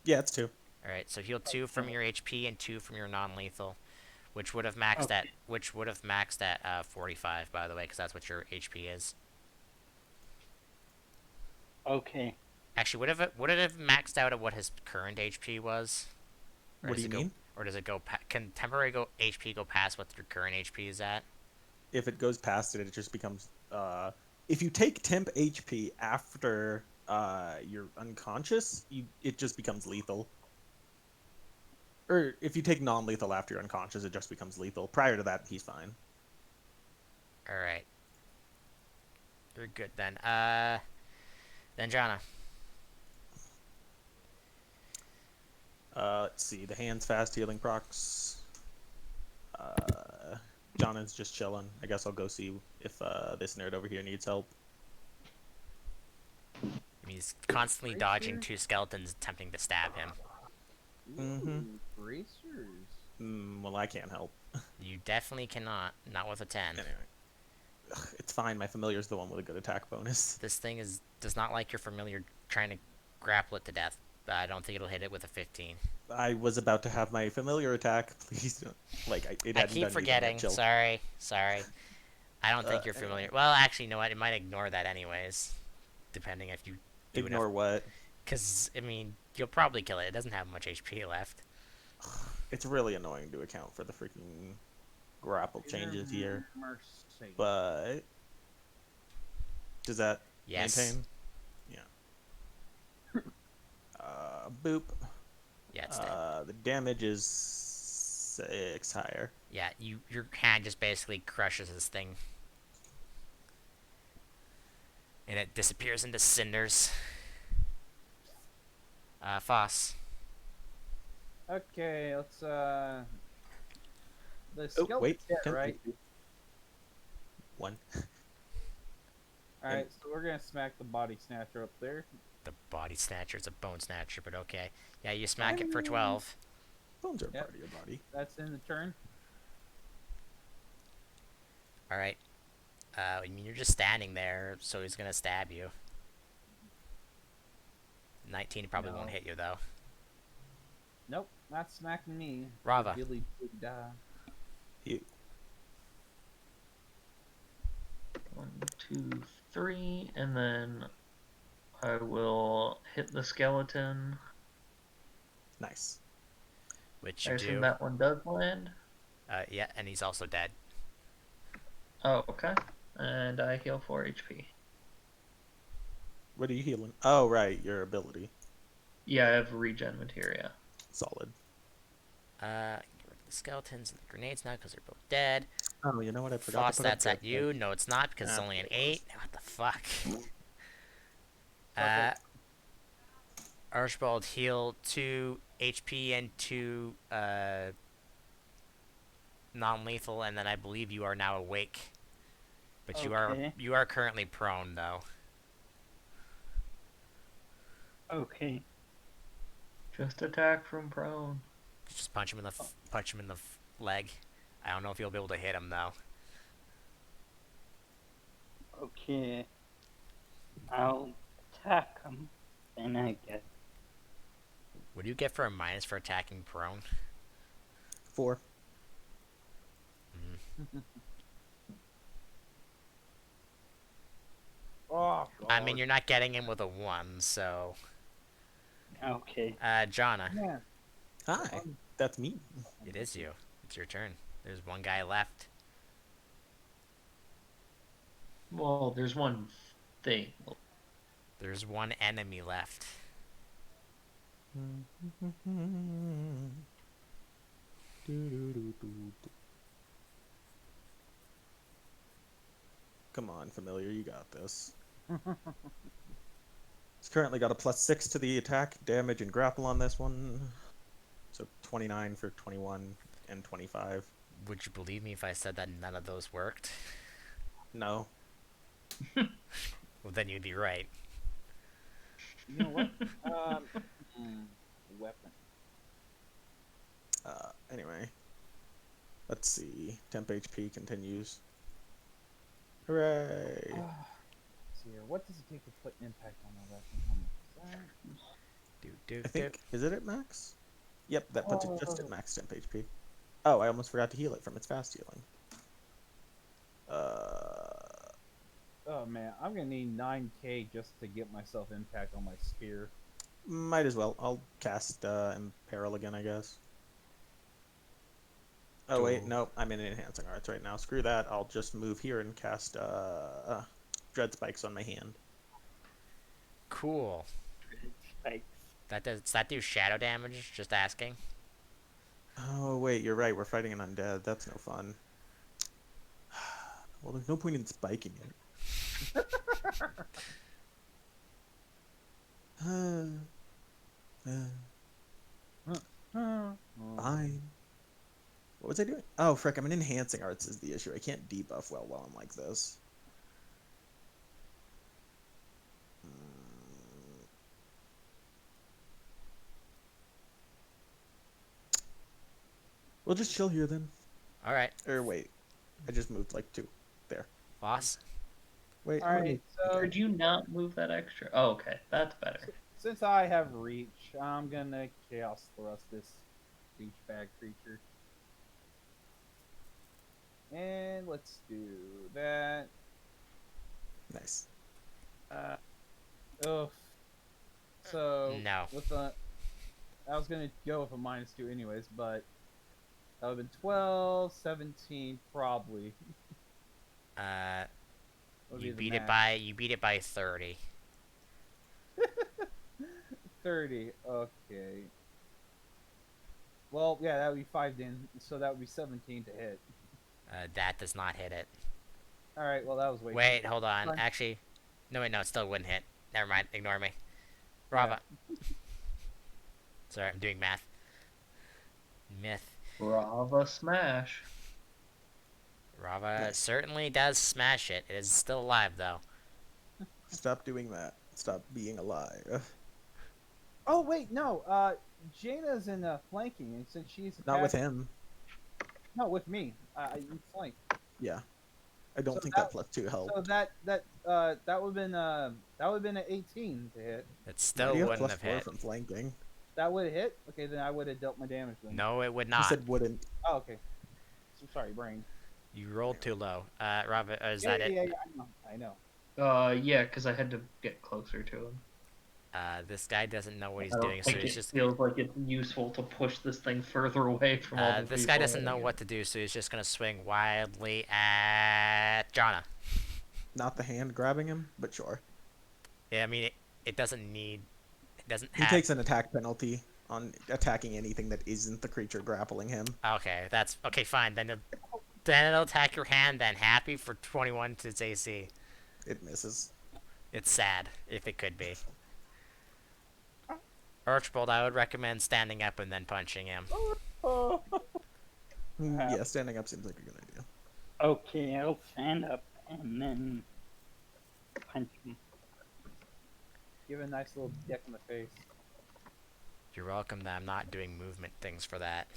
Yeah, it's 2. Alright, so heal 2 from your HP and 2 from your non-lethal. Which would have maxed at 45, by the way, because that's what your HP is. Okay. Actually, would it have maxed out at what his current HP was? Or What do does you it mean? Or does it go? Can temporary HP go past what your current HP is at? If it goes past it, it just becomes... if you take temp HP after you're unconscious, it just becomes lethal. Or if you take non-lethal after you're unconscious, it just becomes lethal. Prior to that, he's fine. Alright. You're good then. Then Jonna. Let's see. The hands fast healing procs. Jonathan's just chilling. I guess I'll go see if this nerd over here needs help. He's constantly dodging 2 skeletons attempting to stab him. Bracers. Well, I can't help. You definitely cannot. Not with a 10. Anyway. Ugh, it's fine. My familiar's the one with a good attack bonus. This thing does not like your familiar trying to grapple it to death. I don't think it'll hit it with a 15. I was about to have my familiar attack. Please don't. Like, I keep forgetting. Sorry. I don't think you're familiar. Well, actually, you know what? It might ignore that anyways. Depending if you do Ignore enough. what? Because, I mean, you'll probably kill it. It doesn't have much HP left. It's really annoying to account for the freaking grapple changes here. Mercy. But does that Yes. maintain? Yeah. Boop. Yeah, it's dead. The damage is 6 higher. Yeah, your hand just basically crushes this thing. And it disappears into cinders. Foss. Okay, let's the Oh, skeleton wait. dead, right? 1. All right, so we're gonna smack the body snatcher up there. The body snatcher is a bone snatcher, but okay. Yeah, you I smack it for mean, 12. bones are a Yep. part of your body. That's in the turn. All right. I mean, you're just standing there, so he's gonna stab you. 19 probably won't No. hit you though. Nope, not smacking me. Rava. Billy Big Die. You. 1, 2, 3, and then I will hit the skeleton. Nice. Which I you assume do. that one does land. Yeah, and he's also dead. Oh, okay. And I heal 4 HP. What are you healing? Oh, right, your ability. Yeah, I have regen materia. Solid. Get rid of the skeletons and the grenades now because they're both dead. Oh, you know what? I forgot Foss, to put up that's at the- you. No, it's not because it's Ah, only an it was. 8. What the fuck? Fuck Archibald heal 2 HP and 2 non-lethal, and then I believe you are now awake. But Okay. you are currently prone though. Okay. Just attack from prone. Just punch him in the leg. I don't know if you'll be able to hit him though. Okay. I'll attack him. Then I guess. What do you get for a minus for attacking prone? 4. Oh, God. I mean, you're not getting him with a 1, so. Okay. Jonna, Man, Hi. That's me. it is you. It's your turn. There's one guy left. Well, there's one thing. There's one enemy left. Come on, familiar, you got this. He's currently got a +6 to the attack, damage, and grapple on this one. So 29 for 21 and 25. Would you believe me if I said that none of those worked? No. Well, then you'd be right. you know what? Weapon. Anyway. Let's see. Temp HP continues. Hooray! Let's see here. What does it take to put impact on a weapon? I think, is it at max? Yep, that puts it just at max temp HP. Oh, I almost forgot to heal it from its fast healing. Oh man, I'm gonna need 9k just to get myself impact on my spear. Might as well. I'll cast Imperil again, I guess. Oh wait, no, I'm in Enhancing Arts right now. Screw that. I'll just move here and cast Dread Spikes on my hand. Cool. Spikes. Does that do shadow damage? Just asking. Oh wait, you're right. We're fighting an undead. That's no fun. Well, there's no point in spiking it. Fine. What was I doing? Oh, frick, I'm in Enhancing Arts is the issue. I can't debuff well while I'm like this. We'll just chill here then. Alright. Or wait. I just moved like 2. There. Boss? Wait. All right, so Did you not move that extra? Oh, okay. That's better. since I have reach, I'm gonna chaos thrust this douchebag creature. And let's do that. Nice. Oof. So No. with a, I was gonna go with a -2 anyways, but that would have been 12, 17 probably. Would You be the beat it by 30. 30. Okay. Well, yeah, that would be 5 then, so that would be 17 to hit. That does not hit it. All right. Well, that was way. Wait, hold on. Fine. Actually, no, wait, no, it still wouldn't hit. Never mind. Ignore me. Rava. Sorry, I'm doing math. Myth. Brava smash. Rava certainly does smash it. It is still alive, though. Stop doing that. Stop being a liar. Oh wait, no. Jaina's in flanking, and since she's Not with attacked, him. no, with me. You flank. Yeah. I don't So think that that +2 helped. so that would have been an 18 to hit. It No, still you have wouldn't have +4 hit. from flanking. That would have hit. Okay, then I would have dealt my damage then. No, it would He not. said wouldn't. Oh, okay. So sorry, brain. You rolled too low. Robert, is Yeah, that it? yeah, I know. Yeah, because I had to get closer to him. This guy doesn't know what he's I don't doing, so think he's it just. feels like it's useful to push this thing further away from all the This people guy doesn't know hitting what to do, so he's just gonna swing wildly at Jonna. Not the hand grabbing him, but sure. Yeah, I mean, it doesn't need. It doesn't He have. takes an attack penalty on attacking anything that isn't the creature grappling him. Okay, that's okay. Fine, then it'll attack your hand. Then happy for 21 to its AC. It misses. It's sad if it could be. Archibald, I would recommend standing up and then punching him. Yeah, standing up seems like a good idea. Okay, I'll stand up and then punch him. Give it a nice little dick in the face. You're welcome that I'm not doing movement things for that.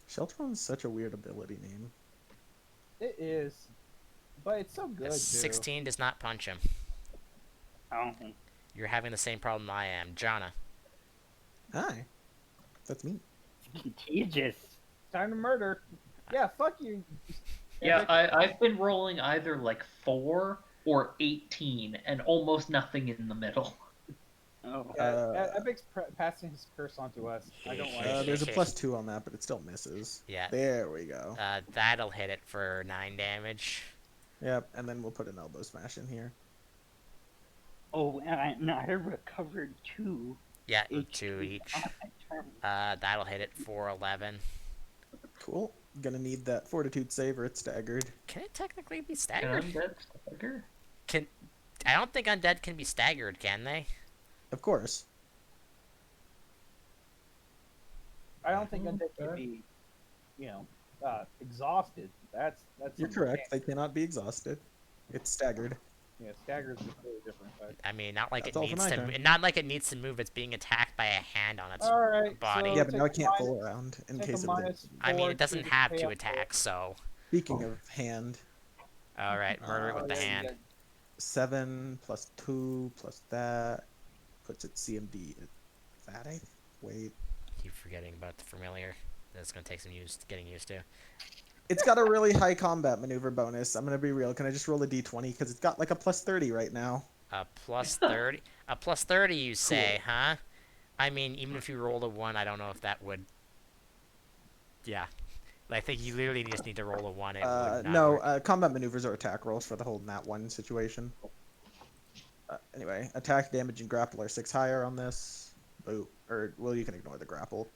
Sheltron's such a weird ability name. It is, but it's so good. A 16 does not punch him. Oh, You're having the same problem I am. Jonna. Hi. That's me. contagious. Time to murder. Yeah, fuck you. Yeah, I've been rolling either like 4 or 18, and almost nothing in the middle. Oh, Epic's passing his curse on to us. I don't like it. There's a +2 on that, but it still misses. Yeah. There we go. That'll hit it for 9 damage. Yep, and then we'll put an elbow smash in here. oh, and I recovered 2. Yeah, HP 2 each. on my turn. That'll hit it for 11. Cool. Gonna need that fortitude save or it's staggered. Can it technically be Can staggered? undead stagger? I don't think undead can be staggered, can they? Of course. I don't think undead can be, exhausted. That's You're something correct. They cannot be exhausted. It's staggered. Yeah, stagger's completely different. But... I mean, not like That's it all for needs my to. turn. Not like it needs to move. It's being attacked by a hand on its All right, body. so Yeah, but now I take a can't fool minus- around in take a case of minus the... I mean, 4 it doesn't to have pay 2 up attacks, so. Speaking of hand, All right, murder it with the yeah, you hand. got- 7 plus 2 plus that puts it CMD at that, wait. Keep forgetting about the familiar. That's gonna take some getting used to. It's got a really high combat maneuver bonus. I'm gonna be real. Can I just roll a d20? Because it's got like a +30 right now. A +30. A +30, you say, huh? I mean, even if you rolled a 1, I don't know if that would. Yeah. I think you literally just need to roll a 1. It would not No, work. combat maneuvers are attack rolls for the whole nat 1 situation. Anyway, attack, damage, and grapple are 6 higher on this. Boo. Or, well, you can ignore the grapple.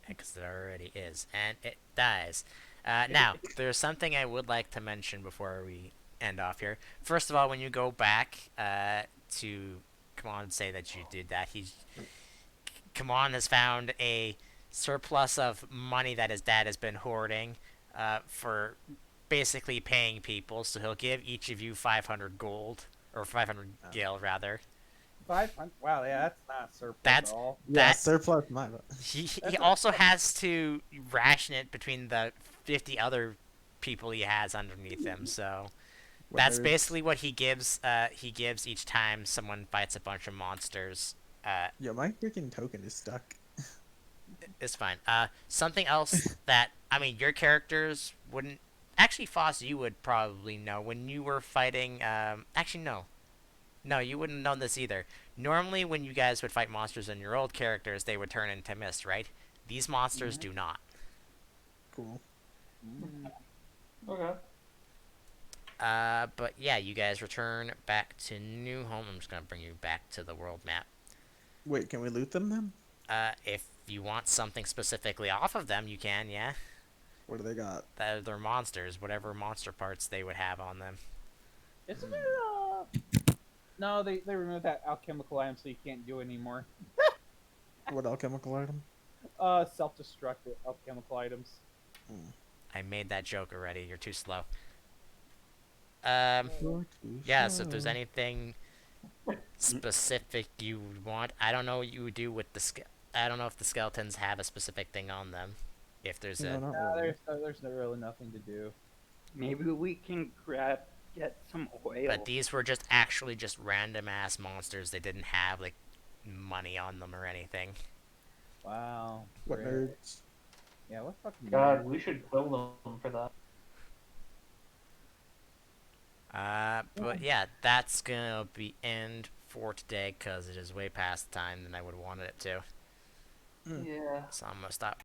Because it already is, and it dies. Now, there's something I would like to mention before we end off here. First of all, when you go back to Kamon and say that you did that, Kamon has found a surplus of money that his dad has been hoarding for basically paying people, so he'll give each of you 500 gold, or 500 gil, rather. 500. Wow, yeah, that's not surplus That's- at all. Yeah, That- surplus my... He also has to ration it between the 50 other people he has underneath him, so that's basically what he gives each time someone fights a bunch of monsters. Yo, my freaking token is stuck. It's fine. Something else that, I mean, your characters wouldn't... Actually, Foss, you would probably know. When you were fighting... Actually, no. No, you wouldn't know this either. Normally, when you guys would fight monsters in your old characters, they would turn into mist, right? These monsters do not. Cool. Okay. But yeah, you guys return back to New Home. I'm just gonna bring you back to the world map. Wait, can we loot them then? If you want something specifically off of them, you can, yeah. What do they got? They're monsters, whatever monster parts they would have on them. Isn't it? No, they removed that alchemical item, so you can't do it anymore. What alchemical item? Self-destruct alchemical items. I made that joke already. You're too slow. Yeah. So if there's anything specific you want, I don't know what you would do with I don't know if the skeletons have a specific thing on them. If there's No, a not Nah, really. there's no really nothing to do. Maybe we can get some oil. But these were just actually just random ass monsters. They didn't have like money on them or anything. Wow. What great. nerds? Yeah, what fucking God, nerd. we should kill them for that. But yeah, that's gonna be end for today because it is way past the time than I would have wanted it to. Mm. Yeah. So I'm gonna stop